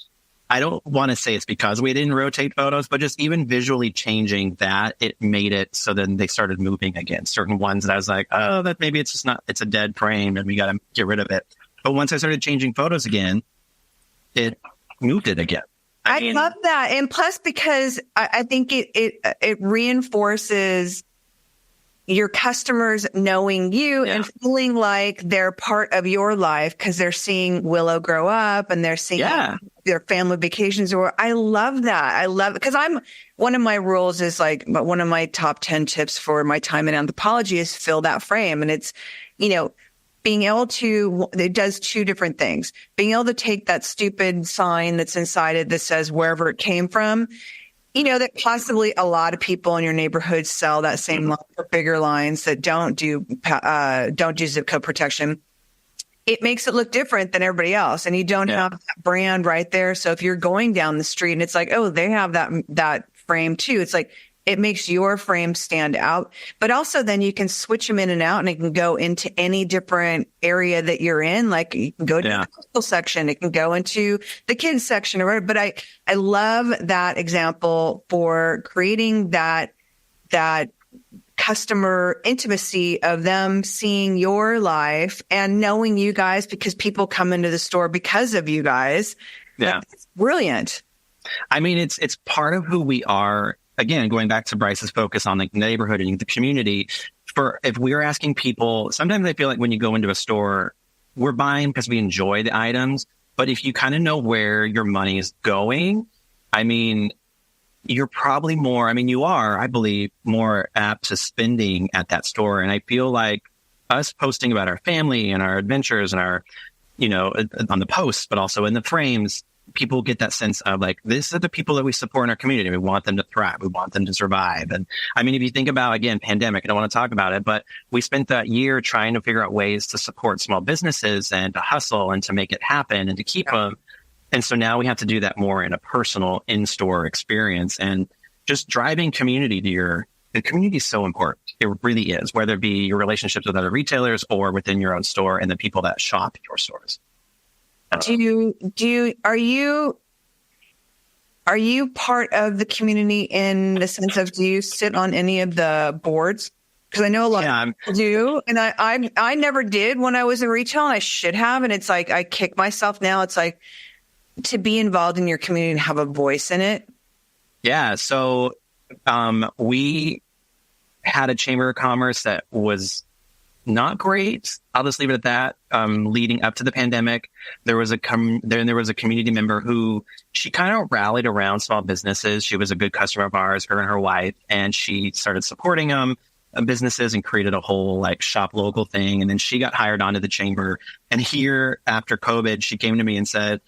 Speaker 2: I don't want to say it's because we didn't rotate photos, but just even visually changing that, it made it so then they started moving again. Certain ones that I was like, oh, that maybe it's just not, it's a dead frame and we got to get rid of it. But once I started changing photos again, it moved it again.
Speaker 1: I love that. And plus, because I think it reinforces your customers knowing you and feeling like they're part of your life, because they're seeing Willow grow up and they're seeing their family vacations. Or I love that. I love it, because one of my rules is like, but one of my top 10 tips for my time in anthropology is fill that frame. And it's, being able to, it does two different things. Being able to take that stupid sign that's inside it that says wherever it came from, that possibly a lot of people in your neighborhood sell that same line for bigger lines that don't do zip code protection. It makes it look different than everybody else. And you don't have that brand right there. So if you're going down the street and it's like, oh, they have that frame too. It's like, it makes your frame stand out, but also then you can switch them in and out and it can go into any different area that you're in. Like you can go to the coastal section, it can go into the kids section or whatever. But I love that example for creating that customer intimacy of them seeing your life and knowing you guys, because people come into the store because of you guys.
Speaker 2: Yeah.
Speaker 1: It's brilliant.
Speaker 2: I mean, it's part of who we are. Again, going back to Bryce's focus on the neighborhood and the community, if we're asking people, sometimes I feel like when you go into a store, we're buying because we enjoy the items. But if you kind of know where your money is going, I mean, you're probably you are, I believe, more apt to spending at that store. And I feel like us posting about our family and our adventures and our, on the posts, but also in the frames, people get that sense of like, this are the people that we support in our community. We want them to thrive. We want them to survive. And I mean, if you think about, again, pandemic, I don't want to talk about it, but we spent that year trying to figure out ways to support small businesses and to hustle and to make it happen and to keep them. And so now we have to do that more in a personal in-store experience, and just driving community to the community is so important. It really is, whether it be your relationships with other retailers or within your own store and the people that shop at your stores. Are you part of the community in the sense of, do you sit on any of the boards? Because I know a lot of people do, and I never did when I was in retail, and I should have. And it's like I kick myself now. It's like to be involved in your community and have a voice in it. Yeah. So we had a chamber of commerce that was not great. I'll just leave it at that. Leading up to the pandemic, there was a community member who she kind of rallied around small businesses. She was a good customer of ours, her and her wife, and she started supporting them businesses and created a whole like shop local thing. And then she got hired onto the chamber. And here after COVID, she came to me and said,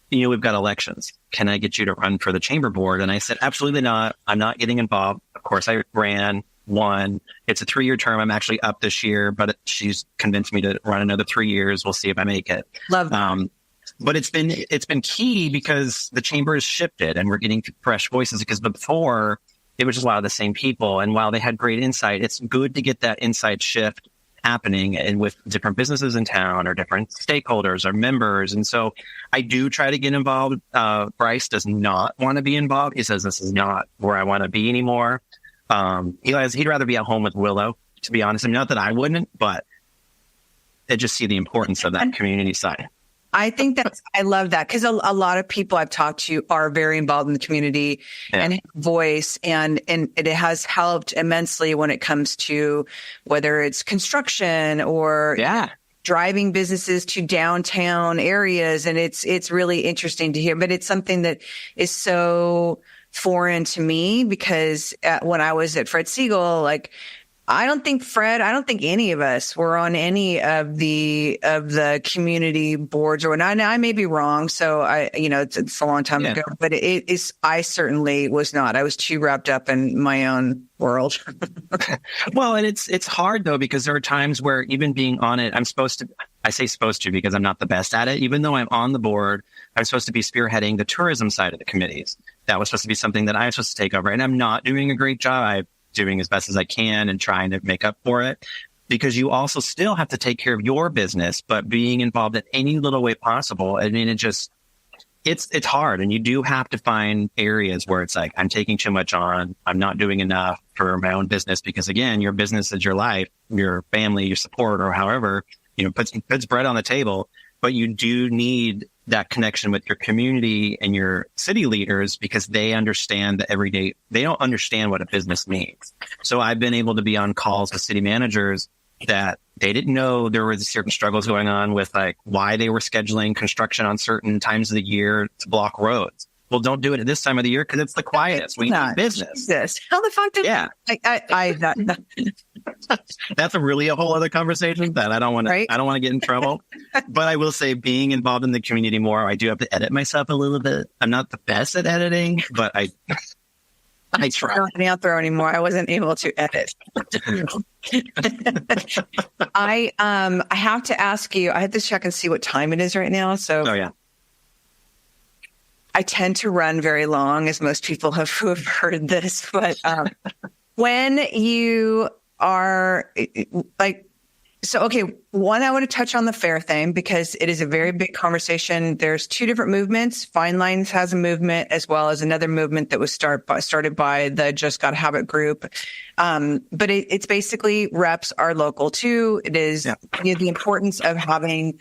Speaker 2: we've got elections. Can I get you to run for the chamber board? And I said, absolutely not. I'm not getting involved. Of course, I ran. Won. It's a 3-year term. I'm actually up this year, but she's convinced me to run another 3 years. We'll see if I make it.
Speaker 1: Love that.
Speaker 2: But it's been key because the chamber has shifted and we're getting fresh voices, because before it was just a lot of the same people. And while they had great insight, it's good to get that insight shift happening and with different businesses in town or different stakeholders or members. And so I do try to get involved. Bryce does not want to be involved. He says, this is not where I want to be anymore. He'd rather be at home with Willow, to be honest. I mean, not that I wouldn't, but I just see the importance of that community side.
Speaker 1: I love that, because a lot of people I've talked to are very involved in the community and have voice, and it has helped immensely when it comes to whether it's construction or driving businesses to downtown areas. And it's really interesting to hear, but it's something that is so foreign to me, because when I was at Fred Siegel, like, I don't think any of us were on any of the community boards, or I may be wrong. So it's a long time ago, but I certainly was not. I was too wrapped up in my own world.
Speaker 2: Well, and it's hard though, because there are times where even being on it, I say supposed to because I'm not the best at it. Even though I'm on the board, I'm supposed to be spearheading the tourism side of the committees. That was supposed to be something that I'm supposed to take over, and I'm not doing a great job. I'm doing as best as I can and trying to make up for it, because you also still have to take care of your business, but being involved in any little way possible. I mean, it's hard, and you do have to find areas where it's like, I'm taking too much on. I'm not doing enough for my own business, because again, your business is your life, your family, your support, or however, puts bread on the table. But you do need that connection with your community and your city leaders, because they understand that every day, they don't understand what a business means. So I've been able to be on calls with city managers that they didn't know there were certain struggles going on with, like, why they were scheduling construction on certain times of the year to block roads. Well, don't do it at this time of the year because it's the quietest. We need business.
Speaker 1: How the fuck did
Speaker 2: That's really a whole other conversation that I don't want
Speaker 1: Right?
Speaker 2: to get in trouble. But I will say, being involved in the community more, I do have to edit myself a little bit. I'm not the best at editing, but I try.
Speaker 1: I don't have an outro anymore. I wasn't able to edit. I have to ask you, I had to check and see what time it is right now. So
Speaker 2: Oh yeah.
Speaker 1: I tend to run very long, as most people who have heard this. But when you are like, so, okay, one, I want to touch on the fair thing because it is a very big conversation. There's two different movements. Fine Lines has a movement as well as another movement that was started by the Just Gotta Have It group. But it's basically reps are local too. It is the importance of having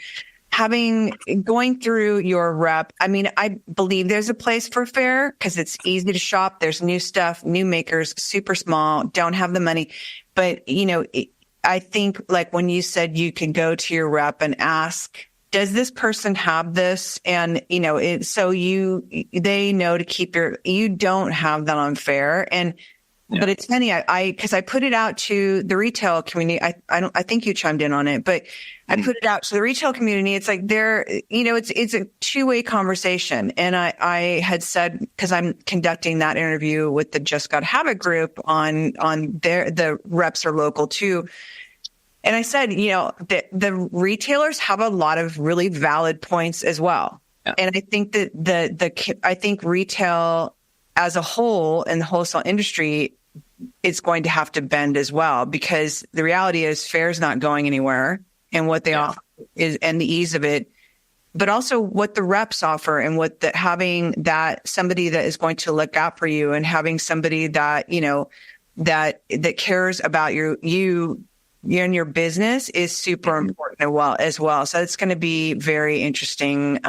Speaker 1: going through your rep. I mean, I believe there's a place for fair because it's easy to shop. There's new stuff, new makers, super small, don't have the money. But, I think like when you said you can go to your rep and ask, does this person have this? And, so they know to keep you don't have that on fair. And, but it's funny, cause I put it out to the retail community. I think you chimed in on it, but I put it out to the retail community. It's like it's a two-way conversation. And I had said, cause I'm conducting that interview with the Just Gotta Have It group on the reps are local too. And I said, the retailers have a lot of really valid points as well. Yeah. And I think that I think retail as a whole in the wholesale industry is going to have to bend as well, because the reality is fair's not going anywhere, and what they offer is, and the ease of it, but also what the reps offer, and having that somebody that is going to look out for you, and having somebody that, that cares about you and your business is super important as well. So it's going to be very interesting,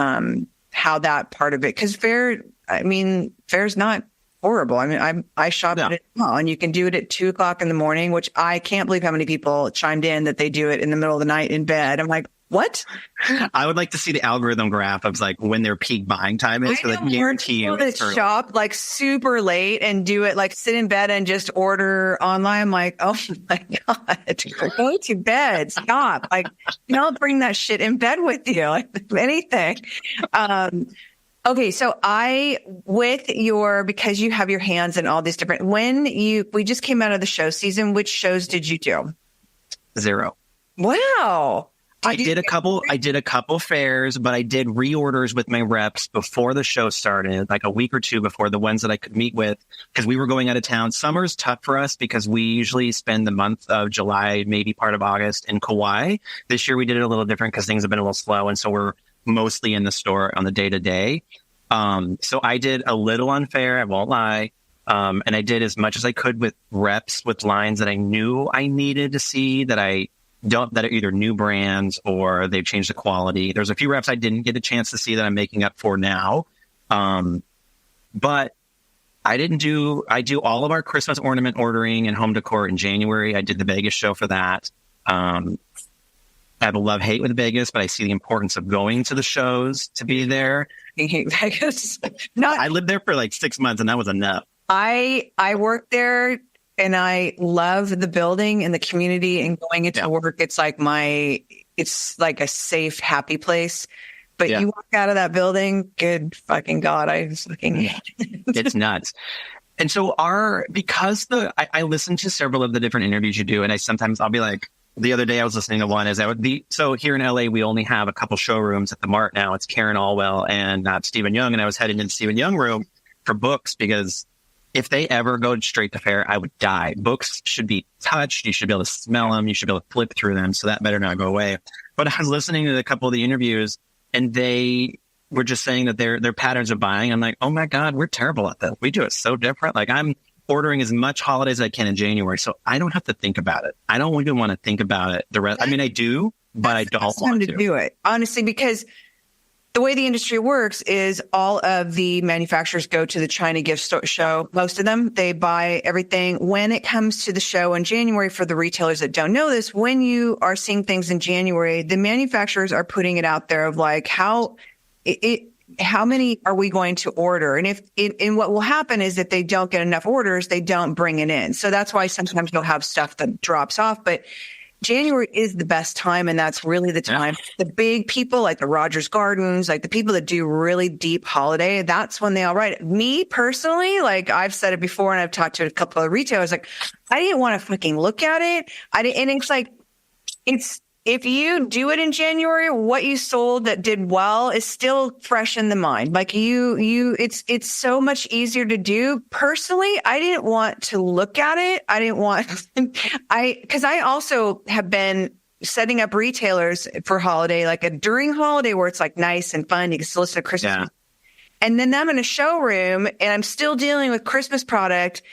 Speaker 1: how that part of it, because fair's not horrible. I mean, I shop at it now, and you can do it at 2:00 in the morning, which I can't believe how many people chimed in that they do it in the middle of the night in bed. I'm like, what?
Speaker 2: I would like to see the algorithm graph of like when their peak buying time is, so that guarantee you
Speaker 1: it's shop like super late and do it, like sit in bed and just order online. I'm like, oh my God, go to bed, stop. Like, don't bring that shit in bed with you, like anything. Okay, so because you have your hands in all these different, we just came out of the show season, which shows did you do?
Speaker 2: 0.
Speaker 1: Wow.
Speaker 2: I did a couple fairs, but I did reorders with my reps before the show started, like a week or two before, the ones that I could meet with, because we were going out of town. Summer's tough for us because we usually spend the month of July, maybe part of August, in Kauai. This year we did it a little different because things have been a little slow, and so we're mostly in the store on the day-to-day. So I did a little unfair, I won't lie. And I did as much as I could with reps, with lines that I knew I needed to see that are either new brands or they've changed the quality. There's a few reps I didn't get a chance to see that I'm making up for now. But I do all of our Christmas ornament ordering and home decor in January. I did the Vegas show for that. I have a love-hate with Vegas, but I see the importance of going to the shows to be there.
Speaker 1: I hate Vegas.
Speaker 2: I lived there for like 6 months, and that was enough.
Speaker 1: I worked there, and I love the building and the community, and going into work. It's like a safe, happy place. But you walk out of that building, good fucking God, I fucking hate it.
Speaker 2: It's nuts. And so because I listened to several of the different interviews you do, and I'll be like, the other day I was listening to one so here in LA, we only have a couple showrooms at the Mart now. It's Karen Allwell and Stephen Young. And I was heading into Stephen Young room for books, because if they ever go straight to fair, I would die. Books should be touched. You should be able to smell them. You should be able to flip through them. So that better not go away. But I was listening to a couple of the interviews, and they were just saying that their patterns of buying. I'm like, oh my God, we're terrible at that. We do it so different. Like, I'm ordering as much holidays as I can in January, so I don't have to think about it. I don't even want to think about it. The rest, I mean, I do, but I don't want to
Speaker 1: do it, honestly, because the way the industry works is all of the manufacturers go to the China gift show. Most of them, they buy everything. When it comes to the show in January, for the retailers that don't know this, when you are seeing things in January, the manufacturers are putting it out there of like how how many are we going to order? And and what will happen is if they don't get enough orders, they don't bring it in. So that's why sometimes you'll have stuff that drops off, but January is the best time. And that's really the time. The big people like the Rogers Gardens, like the people that do really deep holiday, that's when they all write. Me personally, like I've said it before, and I've talked to a couple of retailers, like I didn't want to fucking look at it. And it's like, if you do it in January, what you sold that did well is still fresh in the mind. Like it's so much easier to do. Personally, I didn't want to look at it. I didn't want, because I also have been setting up retailers for holiday, like during holiday where it's like nice and fun. You can still listen to Christmas. Yeah. And then I'm in a showroom and I'm still dealing with Christmas product.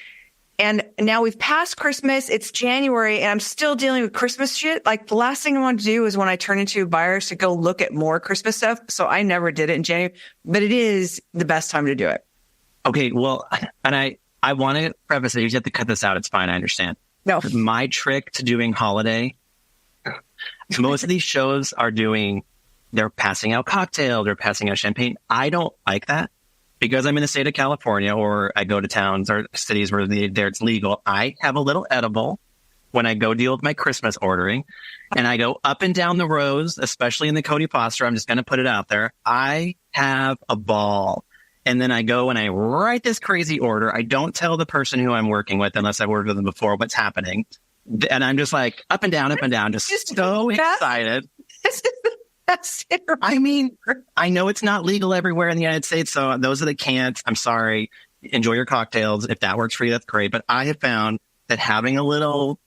Speaker 1: And now we've passed Christmas. It's January and I'm still dealing with Christmas shit. Like the last thing I want to do is when I turn into buyers to go look at more Christmas stuff. So I never did it in January, but it is the best time to do it.
Speaker 2: Okay. Well, and I want to preface it. You have to cut this out. It's fine. I understand.
Speaker 1: No.
Speaker 2: My trick to doing holiday, most of these shows they're passing out cocktails, they're passing out champagne. I don't like that. Because I'm in the state of California, or I go to towns or cities where there it's legal, I have a little edible when I go deal with my Christmas ordering. And I go up and down the rows, especially in the Cody Foster. I'm just going to put it out there. I have a ball. And then I go and I write this crazy order. I don't tell the person who I'm working with, unless I've worked with them before, what's happening. And I'm just like up and down, just so excited.
Speaker 1: That's it.
Speaker 2: I mean, I know it's not legal everywhere in the United States, so those that can't, I'm sorry. Enjoy your cocktails. If that works for you, that's great. But I have found that having a little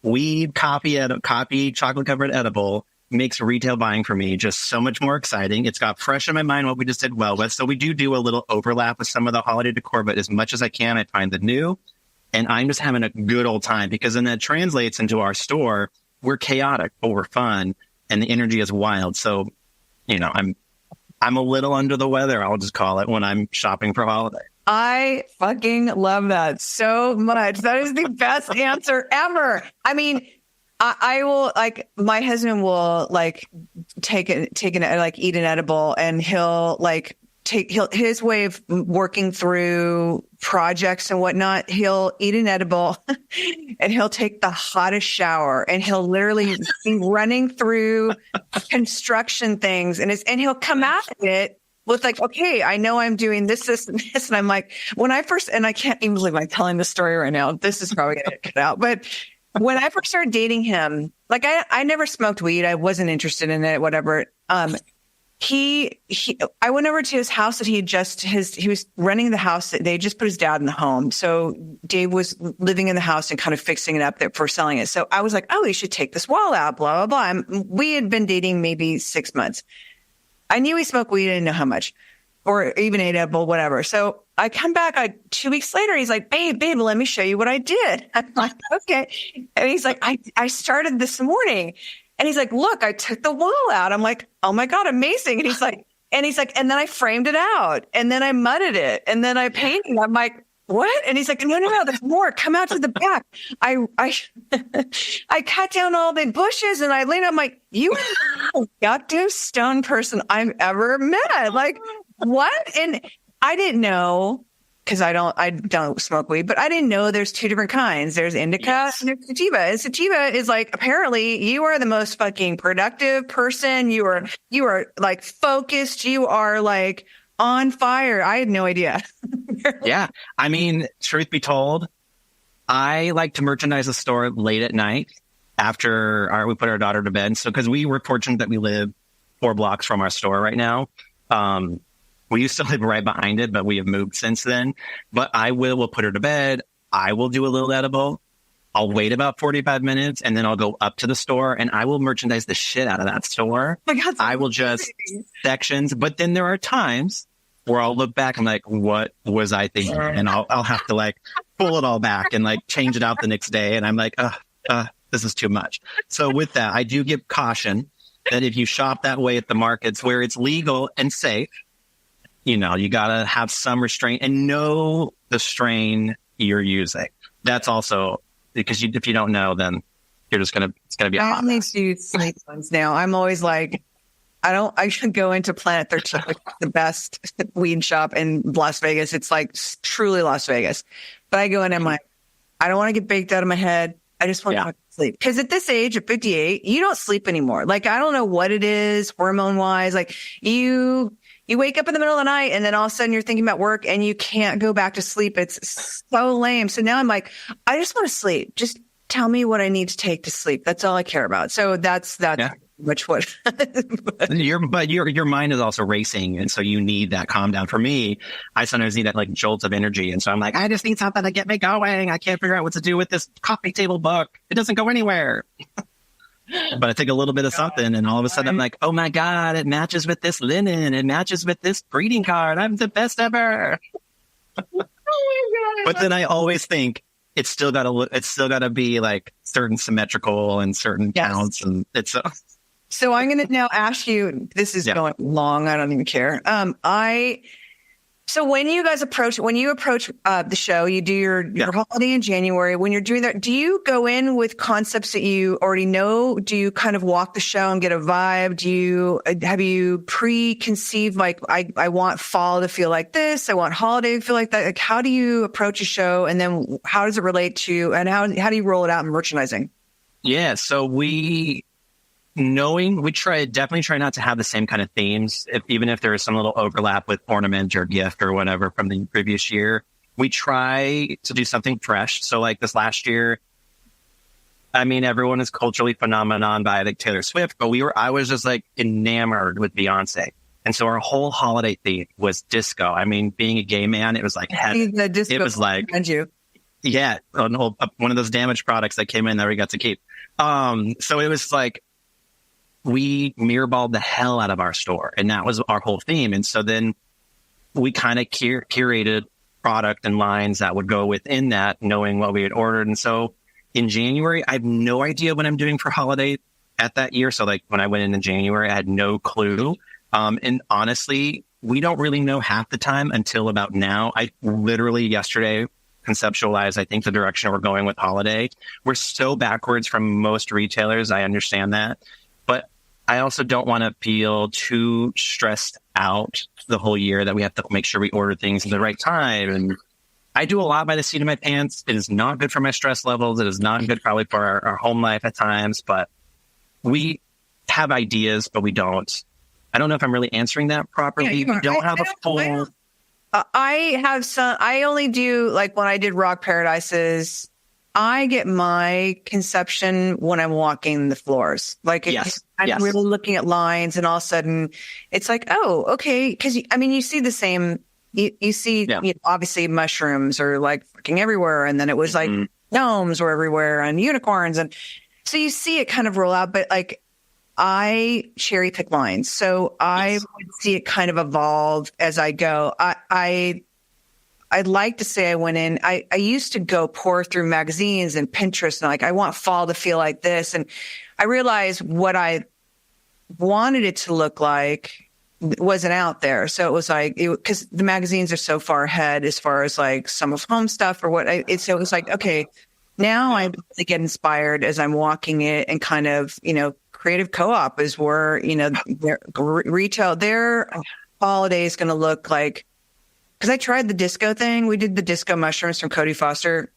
Speaker 2: weed coffee chocolate covered edible makes retail buying for me just so much more exciting. It's got fresh in my mind what we just did well with. So we do a little overlap with some of the holiday decor, but as much as I can, I find the new. And I'm just having a good old time because then that translates into our store. We're chaotic, but we're fun. And the energy is wild. So, I'm a little under the weather, I'll just call it, when I'm shopping for holiday.
Speaker 1: I fucking love that so much. That is the best answer ever. I mean, I will, like, my husband will like take an like eat an edible, and he'll like his way of working through projects and whatnot. He'll eat an edible and he'll take the hottest shower, and he'll literally be running through construction things, and he'll come at it with like, okay, I know I'm doing this, and this. And I'm like, and I can't even believe I'm telling this story right now. This is probably going to get cut out. But when I first started dating him, like I never smoked weed. I wasn't interested in it, whatever. I went over to his house that he was renting the house that they just put his dad in the home. So Dave was living in the house and kind of fixing it up for selling it. So I was like, oh, you should take this wall out, blah, blah, blah. We had been dating maybe 6 months. I knew he smoked weed. I didn't know how much, or even ate edible, whatever. So I come back 2 weeks later. He's like, babe, let me show you what I did. I'm like, okay. And he's like, I started this morning. And he's like, look, I took the wall out. I'm like, oh my God, amazing. And he's like, and then I framed it out, and then I mudded it, and then I painted. I'm like, what? And he's like, no, there's more. Come out to the back. I cut down all the bushes and I leaned. I'm like, you are the goddamn stone person I've ever met. Like, what? And I didn't know, because I don't smoke weed, but I didn't know there's two different kinds. There's indica and there's sativa. And sativa is like, apparently you are the most fucking productive person. You are like focused. You are like on fire. I had no idea.
Speaker 2: Yeah. I mean, truth be told, I like to merchandise the store late at night after we put our daughter to bed. So, because we were fortunate that we live 4 blocks from our store right now. We used to live right behind it, but we have moved since then. But we'll put her to bed. I will do a little edible. I'll wait about 45 minutes, and then I'll go up to the store, and I will merchandise the shit out of that store.
Speaker 1: Oh my God,
Speaker 2: I will just sections. But then there are times where I'll look back and like, what was I thinking? And I'll have to like pull it all back and like change it out the next day. And I'm like, this is too much. So with that, I do give caution that if you shop that way at the markets where it's legal and safe, you got to have some restraint and know the strain you're using. That's also because if you don't know, then you're just it's going to be a hot mess.
Speaker 1: I only do sleep ones now. I'm always like, I should go into Planet 13, which is the best weed shop in Las Vegas. It's like truly Las Vegas. But I go in and I'm like, I don't want to get baked out of my head. I just want to sleep. Because at this age, at 58, you don't sleep anymore. Like, I don't know what it is hormone wise. Like you wake up in the middle of the night and then all of a sudden you're thinking about work and you can't go back to sleep. It's so lame. So now I'm like, I just want to sleep. Just tell me what I need to take to sleep. That's all I care about. So that's much what
Speaker 2: your mind is also racing, and so you need that calm down. For me, I sometimes need that like jolt of energy, and so I'm like, I just need something to get me going. I can't figure out what to do with this coffee table book. It doesn't go anywhere. But I take a little bit of something, and all of a sudden I'm like, oh my God, it matches with this linen. It matches with this greeting card. I'm the best ever. Oh my God. But then I always think it's still gotta be like certain symmetrical and certain counts, and it's
Speaker 1: So I'm going to now ask you, this is going long. I don't even care. So when you approach the show, you do your holiday in January. When you're doing that, do you go in with concepts that you already know? Do you kind of walk the show and get a vibe? Have you preconceived, like, I want fall to feel like this. I want holiday to feel like that. Like, how do you approach a show? And then how does it relate to, and how do you roll it out in merchandising?
Speaker 2: Yeah. So we definitely try not to have the same kind of themes, even if there is some little overlap with ornament or gift or whatever from the previous year. We try to do something fresh. So like this last year, I mean, everyone is culturally phenomenon by like Taylor Swift, but I was just like enamored with Beyonce. And so our whole holiday theme was disco. I mean, being a gay man, it was like heaven. It was like, one of those damaged products that came in that we got to keep. So it was like, we mirrorballed the hell out of our store, and that was our whole theme. And so then we kind of curated product and lines that would go within that, knowing what we had ordered. And so in January, I have no idea what I'm doing for holiday at that year. So like when I went in January, I had no clue. And honestly, we don't really know half the time until about now. I literally yesterday conceptualized, I think, the direction we're going with holiday. We're so backwards from most retailers. I understand that. But I also don't want to feel too stressed out the whole year that we have to make sure we order things at the right time. And I do a lot by the seat of my pants. It is not good for my stress levels. It is not good probably for our home life at times, but we have ideas, but we don't. I don't know if I'm really answering that properly. We don't have a full...
Speaker 1: I have some, I only do, like when I did Rock Paradises, I get my conception when I'm walking the floors. Like I'm really looking at lines, and all of a sudden it's like, oh, okay. Cause I mean, you see the same, you see, obviously mushrooms are like freaking everywhere. And then it was like gnomes were everywhere and unicorns. And so you see it kind of roll out, but like I cherry pick lines. So I would see it kind of evolve as I go. I'd like to say I went in, I used to go pour through magazines and Pinterest and like, I want fall to feel like this. And I realized what I wanted it to look like wasn't out there. So it was like, because the magazines are so far ahead as far as like some of home stuff or what. So it was like, okay, now I get inspired as I'm walking it, and kind of, Creative Co-op is where, their retail, their holiday is going to look like. Because I tried the disco thing. We did the disco mushrooms from Cody Foster.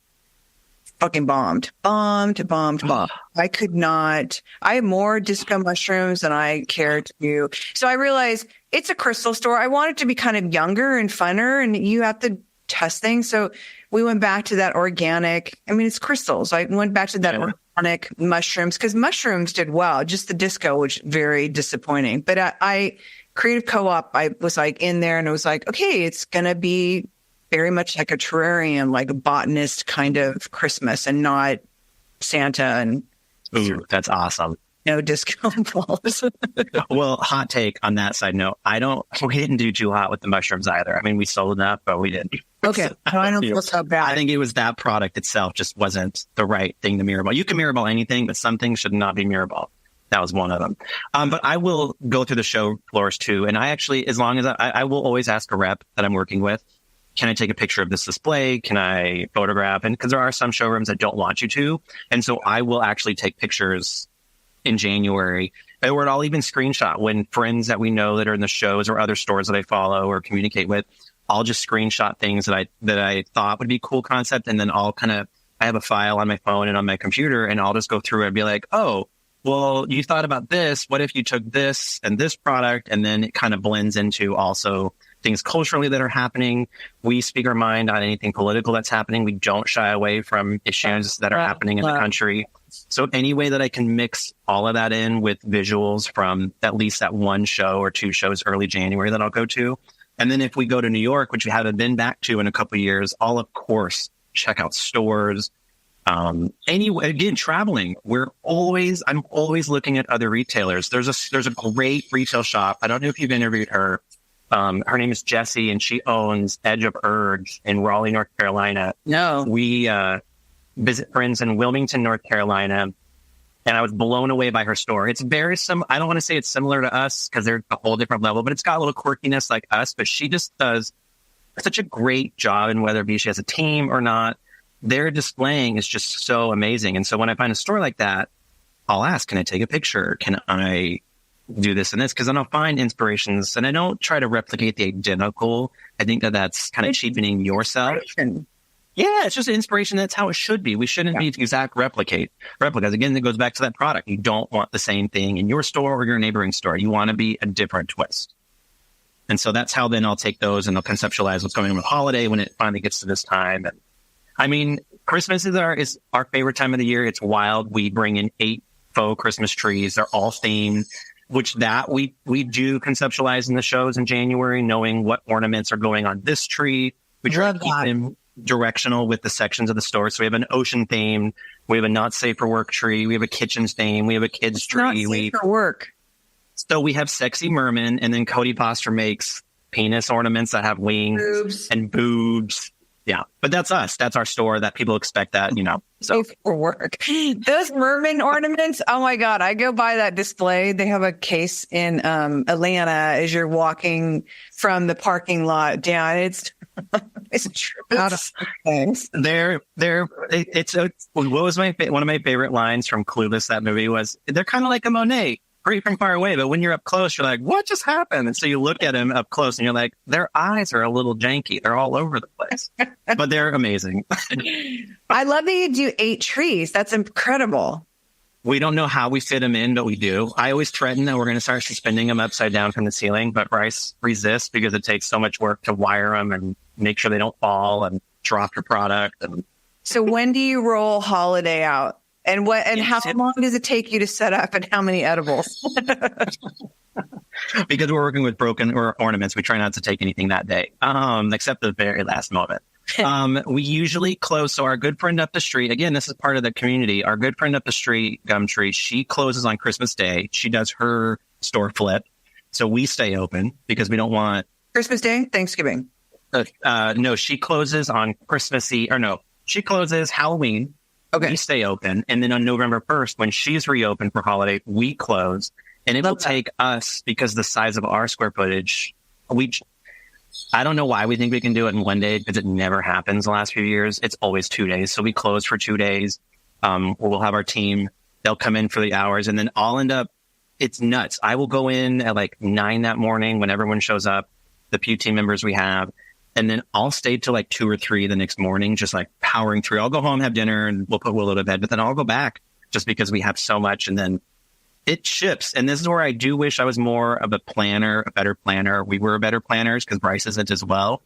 Speaker 1: Fucking bombed. I could not. I have more disco mushrooms than I care to do. So I realized it's a crystal store. I want it to be kind of younger and funner, and you have to test things. So we went back to that organic. I mean, it's crystals. I went back to that organic mushrooms, because mushrooms did well. Just the disco was very disappointing. But I Creative Co-op, I was like in there, and it was like, okay, it's going to be very much like a terrarium, like a botanist kind of Christmas, and not Santa. And
Speaker 2: ooh, that's awesome.
Speaker 1: No disco balls.
Speaker 2: Well, hot take on that side note. We didn't do too hot with the mushrooms either. I mean, we sold enough, but we didn't.
Speaker 1: Okay. No, I don't feel so bad.
Speaker 2: I think it was that product itself just wasn't the right thing to mirrorball. You can mirrorball anything, but some things should not be mirrorball. That was one of them. But I will go through the show floors too. And I actually, as long as I will always ask a rep that I'm working with, can I take a picture of this display? Can I photograph? And because there are some showrooms that don't want you to. And so I will actually take pictures in January Or I'll even screenshot when friends that we know that are in the shows or other stores that I follow or communicate with. I'll just screenshot things that I thought would be cool concept. And then I have a file on my phone and on my computer, and I'll just go through it and be like, oh, well, you thought about this. What if you took this and this product? And then it kind of blends into also things culturally that are happening. We speak our mind on anything political that's happening. We don't shy away from issues that are happening in the country. So any way that I can mix all of that in with visuals from at least that one show or two shows early January that I'll go to. And then if we go to New York, which we haven't been back to in a couple of years, I'll of course check out stores. Anyway, again, traveling, I'm always looking at other retailers. There's a great retail shop. I don't know if you've interviewed her. Her name is Jessie, and she owns Edge of Urge in Raleigh, North Carolina.
Speaker 1: No.
Speaker 2: We visit friends in Wilmington, North Carolina, and I was blown away by her store. It's very I don't want to say it's similar to us because they're a whole different level, but it's got a little quirkiness like us, but she just does such a great job, and whether it be she has a team or not, their displaying is just so amazing. And so when I find a store like that, I'll ask, can I take a picture? Can I do this and this? Because then I'll find inspirations, and I don't try to replicate the identical. I think that's kind of cheapening yourself. Yeah, it's just inspiration. That's how it should be. We shouldn't be exact replicas. Again, it goes back to that product. You don't want the same thing in your store or your neighboring store. You want to be a different twist. And so that's how then I'll take those and I'll conceptualize what's going on with holiday when it finally gets to this time. And I mean, Christmas is our favorite time of the year. It's wild. We bring in 8 faux Christmas trees. They're all themed, which we do conceptualize in the shows in January, knowing what ornaments are going on this tree. We try to keep them directional with the sections of the store. So we have an ocean theme. We have a not safe for work tree. We have a kitchens theme. We have a kids tree.
Speaker 1: Not safe for work.
Speaker 2: So we have sexy merman, and then Cody Foster makes penis ornaments that have wings and boobs. Yeah, but that's us. That's our store that people expect that, So
Speaker 1: safe for work. Those merman ornaments, oh my God, I go by that display. They have a case in Atlanta as you're walking from the parking lot down. It's a trip out of things. What was one of my favorite lines from Clueless, that movie, was they're kind of like a Monet. Great from far away, but when you're up close, you're like, what just happened? And so you look at him up close and you're like, their eyes are a little janky. They're all over the place, but they're amazing. I love that you do 8 trees. That's incredible.
Speaker 2: We don't know how we fit them in, but we do. I always threaten that we're going to start suspending them upside down from the ceiling, but Bryce resists because it takes so much work to wire them and make sure they don't fall and drop your product. And
Speaker 1: so when do you roll holiday out? And how long does it take you to set up, and how many edibles?
Speaker 2: Because we're working with broken ornaments, we try not to take anything that day, except the very last moment. We usually close. So our good friend up the street, again, this is part of the community. Our good friend up the street, Gumtree, she closes on Christmas Day. She does her store flip. So we stay open because we don't want
Speaker 1: Christmas Day, Thanksgiving.
Speaker 2: No, she closes on Christmas Eve, or no, she closes Halloween. Okay. We stay open. And then on November 1st, when she's reopened for holiday, we close. And it will take us, because the size of our square footage, I don't know why we think we can do it in one day, because it never happens the last few years. It's always 2 days. So we close for 2 days. We'll have our team. They'll come in for the hours, and then I'll end up, it's nuts. I will go in at like 9 that morning when everyone shows up, the few team members we have. And then I'll stay till like 2 or 3 the next morning, just like powering through. I'll go home, have dinner, and we'll put Willow to bed. But then I'll go back just because we have so much. And then it shifts. And this is where I do wish I was more of a better planner. We were better planners because Bryce isn't as well.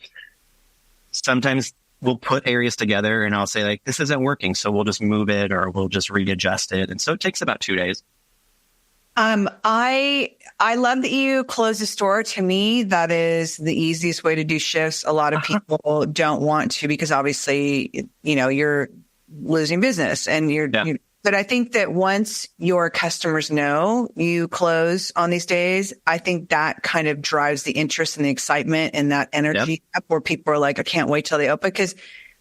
Speaker 2: Sometimes we'll put areas together and I'll say like, this isn't working. So we'll just move it or we'll just readjust it. And so it takes about 2 days.
Speaker 1: I love that you close the store. To me, that is the easiest way to do shifts. A lot of people don't want to because obviously, you're losing business and but I think that once your customers know you close on these days, I think that kind of drives the interest and the excitement and that energy up where people are like, I can't wait till they open. Because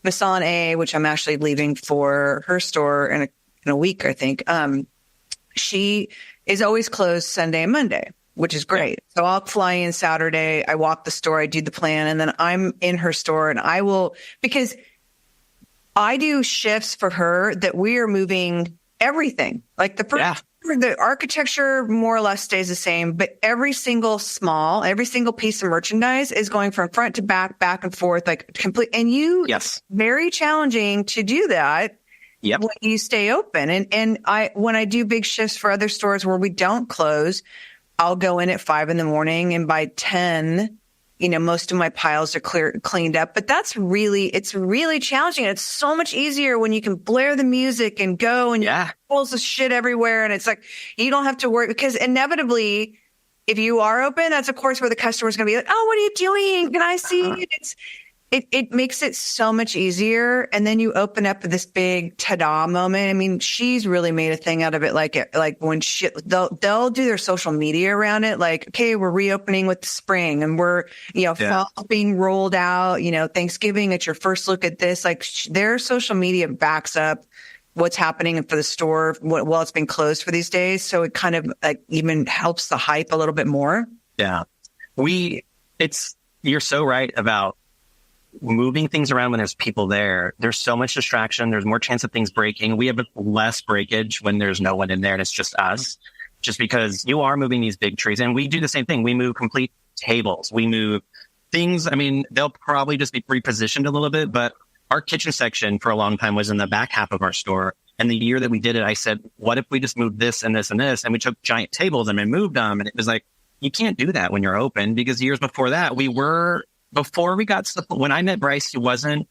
Speaker 1: Masson A, which I'm actually leaving for her store in a week, I think, she is always closed Sunday and Monday, which is great. So I'll fly in Saturday, I walk the store, I do the plan, and then I'm in her store and I will, because I do shifts for her that we are moving everything. Like the first the architecture more or less stays the same, but every single piece of merchandise is going from front to back, back and forth, like complete. And
Speaker 2: Yes.
Speaker 1: very challenging to do that.
Speaker 2: Yep.
Speaker 1: When you stay open. And when I do big shifts for other stores where we don't close, I'll go in at 5 a.m. and by 10, most of my piles are cleaned up. But it's really challenging. It's so much easier when you can blare the music and go and pulls the shit everywhere. And it's like, you don't have to worry, because inevitably, if you are open, that's of course where the customer's going to be like, oh, what are you doing? Can I see it? It makes it so much easier. And then you open up this big ta-da moment. I mean, she's really made a thing out of it. Like when they'll do their social media around it. Like, okay, we're reopening with the spring and we're, fall being rolled out, Thanksgiving, it's your first look at this. Like their social media backs up what's happening for the store while it's been closed for these days. So it kind of like even helps the hype a little bit more.
Speaker 2: Yeah. You're so right about moving things around when there's people there. There's so much distraction. There's more chance of things breaking. We have less breakage when there's no one in there and it's just us, just because you are moving these big trees. And we do the same thing. We move complete tables. We move things. I mean, they'll probably just be repositioned a little bit, but our kitchen section for a long time was in the back half of our store. And the year that we did it, I said, what if we just moved this and this and this? And we took giant tables and we moved them. And it was like, you can't do that when you're open, because years before that, when I met Bryce, he wasn't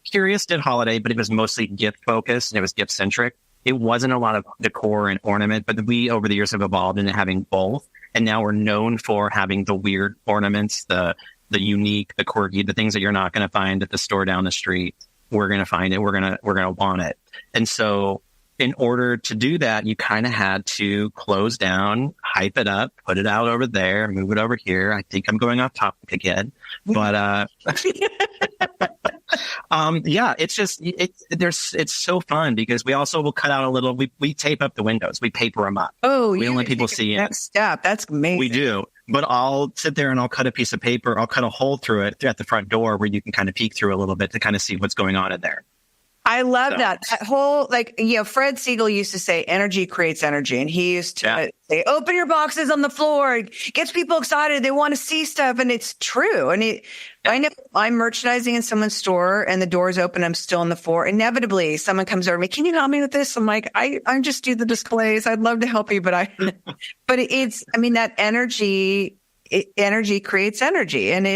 Speaker 2: curious, did holiday, but it was mostly gift focused and it was gift centric. It wasn't a lot of decor and ornament, but we over the years have evolved into having both. And now we're known for having the weird ornaments, the unique, the quirky, the things that you're not going to find at the store down the street. We're going to find it. We're going to want it. And so in order to do that, you kind of had to close down, hype it up, put it out over there, move it over here. I think I'm going off topic again, but, it's so fun because we also will cut out a little, we tape up the windows, we paper them up.
Speaker 1: Oh,
Speaker 2: we don't let people see it.
Speaker 1: Next step. That's amazing.
Speaker 2: We do. But I'll sit there and I'll cut a piece of paper. I'll cut a hole through it at the front door where you can kind of peek through a little bit to kind of see what's going on in there.
Speaker 1: I love that whole, Fred Siegel used to say energy creates energy. And he used to say, open your boxes on the floor. It gets people excited. They want to see stuff. And it's true. And I know I'm merchandising in someone's store and the door's open. I'm still on the floor. Inevitably, someone comes over to me. Can you help me with this? I'm like, I just do the displays. I'd love to help you, but that energy creates energy. And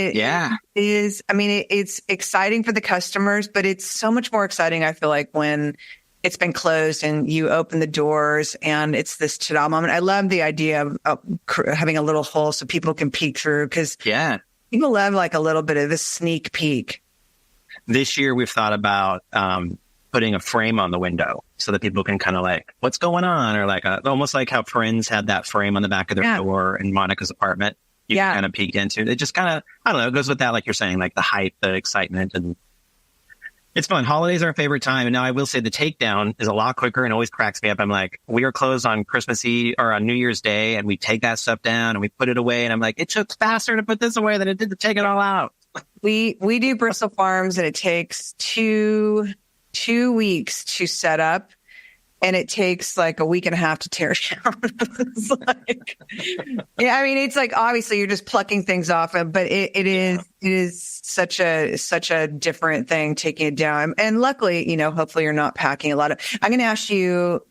Speaker 1: it's exciting for the customers, but it's so much more exciting, I feel like, when it's been closed and you open the doors and it's this ta-da moment. I love the idea of having a little hole so people can peek through, because people love like a little bit of this sneak peek.
Speaker 2: This year we've thought about putting a frame on the window so that people can kind of like, what's going on? Or like almost like how Friends had that frame on the back of their door in Monica's apartment. You can kind of peek into it. Just kind of, I don't know, it goes with that, like you're saying, like the hype, the excitement, and it's fun. Holidays are our favorite time. And now I will say the takedown is a lot quicker and always cracks me up. I'm like, we are closed on Christmas Eve or on New Year's Day, and we take that stuff down and we put it away. And I'm like, it took faster to put this away than it did to take it all out.
Speaker 1: We do Bristol Farms and it takes two weeks to set up. And it takes like a week and a half to tear down. It's like, it's like, obviously you're just plucking things off, but it is such a different thing taking it down. And luckily, hopefully you're not packing a lot of. I'm going to ask you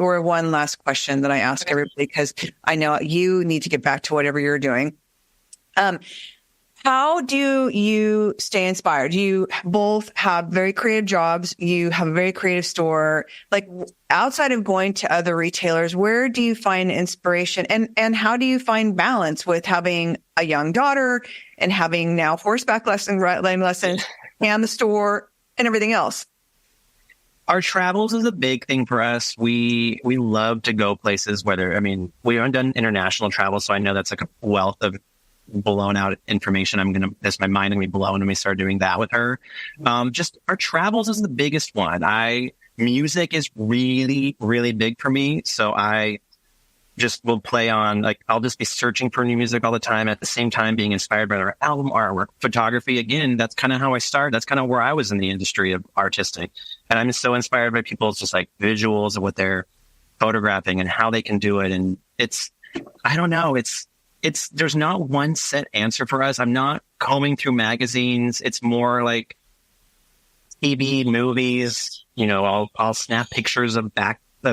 Speaker 1: one last question that I ask everybody, because I know you need to get back to whatever you're doing. How do you stay inspired? You both have very creative jobs. You have a very creative store. Like, outside of going to other retailers, where do you find inspiration? And how do you find balance with having a young daughter and having now horseback lessons and the store and everything else?
Speaker 2: Our travels is a big thing for us. We love to go places, we haven't done international travel, so I know that's like a wealth of blown out information. My mind gonna be blown when we start doing that with her. Just our travels is the biggest one. Music is really, really big for me. So I just will play on, like, I'll just be searching for new music all the time, at the same time being inspired by their album artwork. Photography, again, that's kind of how I started. That's kind of where I was in the industry of artistic. And I'm so inspired by people's just like visuals of what they're photographing and how they can do it. And I don't know. There's not one set answer for us. I'm not combing through magazines. It's more like TV, movies, I'll snap pictures of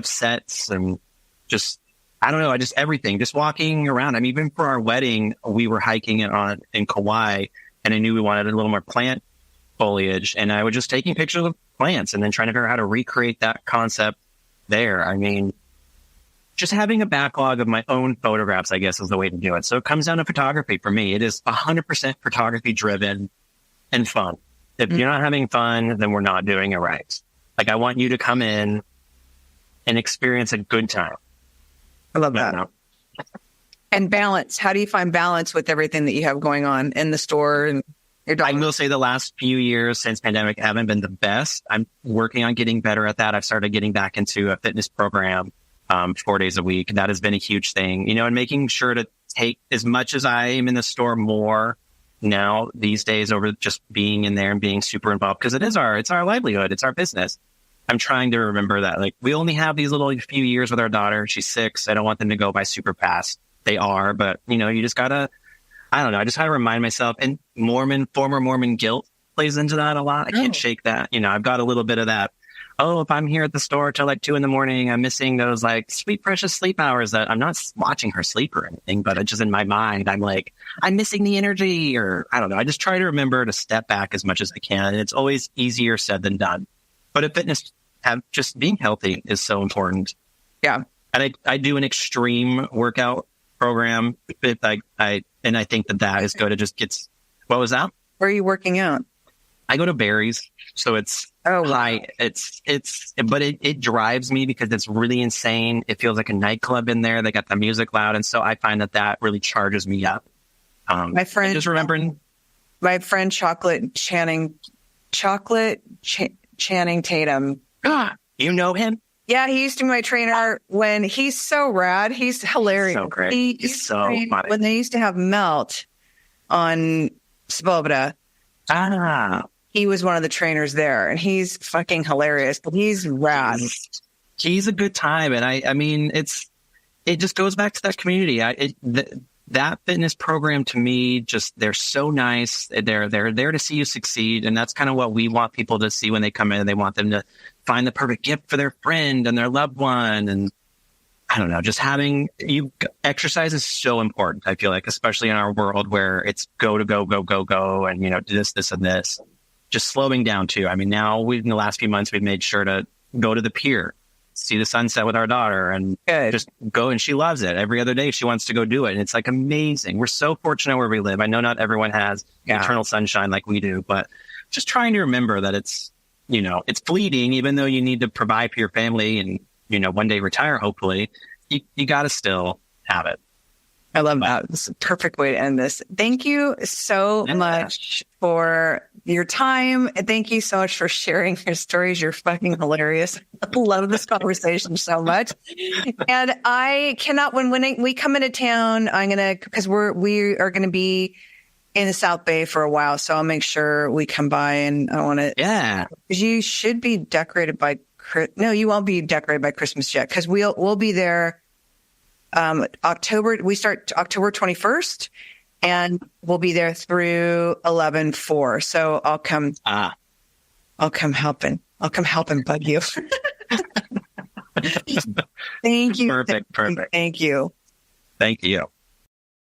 Speaker 2: sets and just, I don't know, just everything, just walking around. I mean, even for our wedding, we were hiking in Kauai, and I knew we wanted a little more plant foliage, and I was just taking pictures of plants and then trying to figure out how to recreate that concept there. I mean, just having a backlog of my own photographs, I guess, is the way to do it. So it comes down to photography for me. It is 100% photography driven and fun. If you're not having fun, then we're not doing it right. Like, I want you to come in and experience a good time.
Speaker 1: I love that. And balance. How do you find balance with everything that you have going on in the store and your dog?
Speaker 2: I will say the last few years since pandemic haven't been the best. I'm working on getting better at that. I've started getting back into a fitness program 4 days a week. That has been a huge thing, and making sure to take as much as I am in the store more now these days over just being in there and being super involved, because it's our livelihood. It's our business. I'm trying to remember that, like, we only have these little few years with our daughter. She's 6. I don't want them to go by super fast. They are, but you just gotta, I don't know. I just try to remind myself, and former Mormon guilt plays into that a lot. I can't shake that. I've got a little bit of that. Oh, if I'm here at the store till like 2 a.m, I'm missing those like sweet, precious sleep hours that I'm not watching her sleep or anything, but it's just in my mind, I'm like, I'm missing the energy, or I don't know. I just try to remember to step back as much as I can. And it's always easier said than done. But at fitness, just being healthy is so important.
Speaker 1: Yeah.
Speaker 2: And I do an extreme workout program. I think that is good. It just gets, what was that?
Speaker 1: Where are you working out?
Speaker 2: I go to Barry's. So it's high. But it drives me because it's really insane. It feels like a nightclub in there. They got the music loud. And so I find that really charges me up.
Speaker 1: My friend Chocolate Channing Tatum.
Speaker 2: You know him?
Speaker 1: Yeah, he used to be my trainer when he's so rad. He's hilarious.
Speaker 2: So great. He's so funny.
Speaker 1: When they used to have Melt on Svoboda. He was one of the trainers there, and he's fucking hilarious, but he's rad.
Speaker 2: He's a good time. And I mean, it just goes back to that community. That fitness program, to me, they're so nice. They're there to see you succeed. And that's kind of what we want people to see when they come in. They want them to find the perfect gift for their friend and their loved one. And I don't know, just exercise is so important. I feel like, especially in our world where it's go, and, this and this. Just slowing down too. I mean, now in the last few months, we've made sure to go to the pier, see the sunset with our daughter, and just go. And she loves it. Every other day she wants to go do it. And it's like amazing. We're so fortunate where we live. I know not everyone has eternal sunshine like we do, but just trying to remember that it's fleeting, even though you need to provide for your family and, one day retire, hopefully, you got to still have it.
Speaker 1: I love that. It's a perfect way to end this. Thank you so much for your time. Thank you so much for sharing your stories. You're fucking hilarious. I love this conversation so much. And I cannot, when we come into town, because we are going to be in the South Bay for a while. So I'll make sure we come by, and I want to, because you should be decorated no, you won't be decorated by Christmas yet, because we'll be there. We start October 21st, and we'll be there through 11/4. So I'll come helping. I'll come help and bug you. Thank you.
Speaker 2: Perfect.
Speaker 1: Thank you.
Speaker 2: Thank you.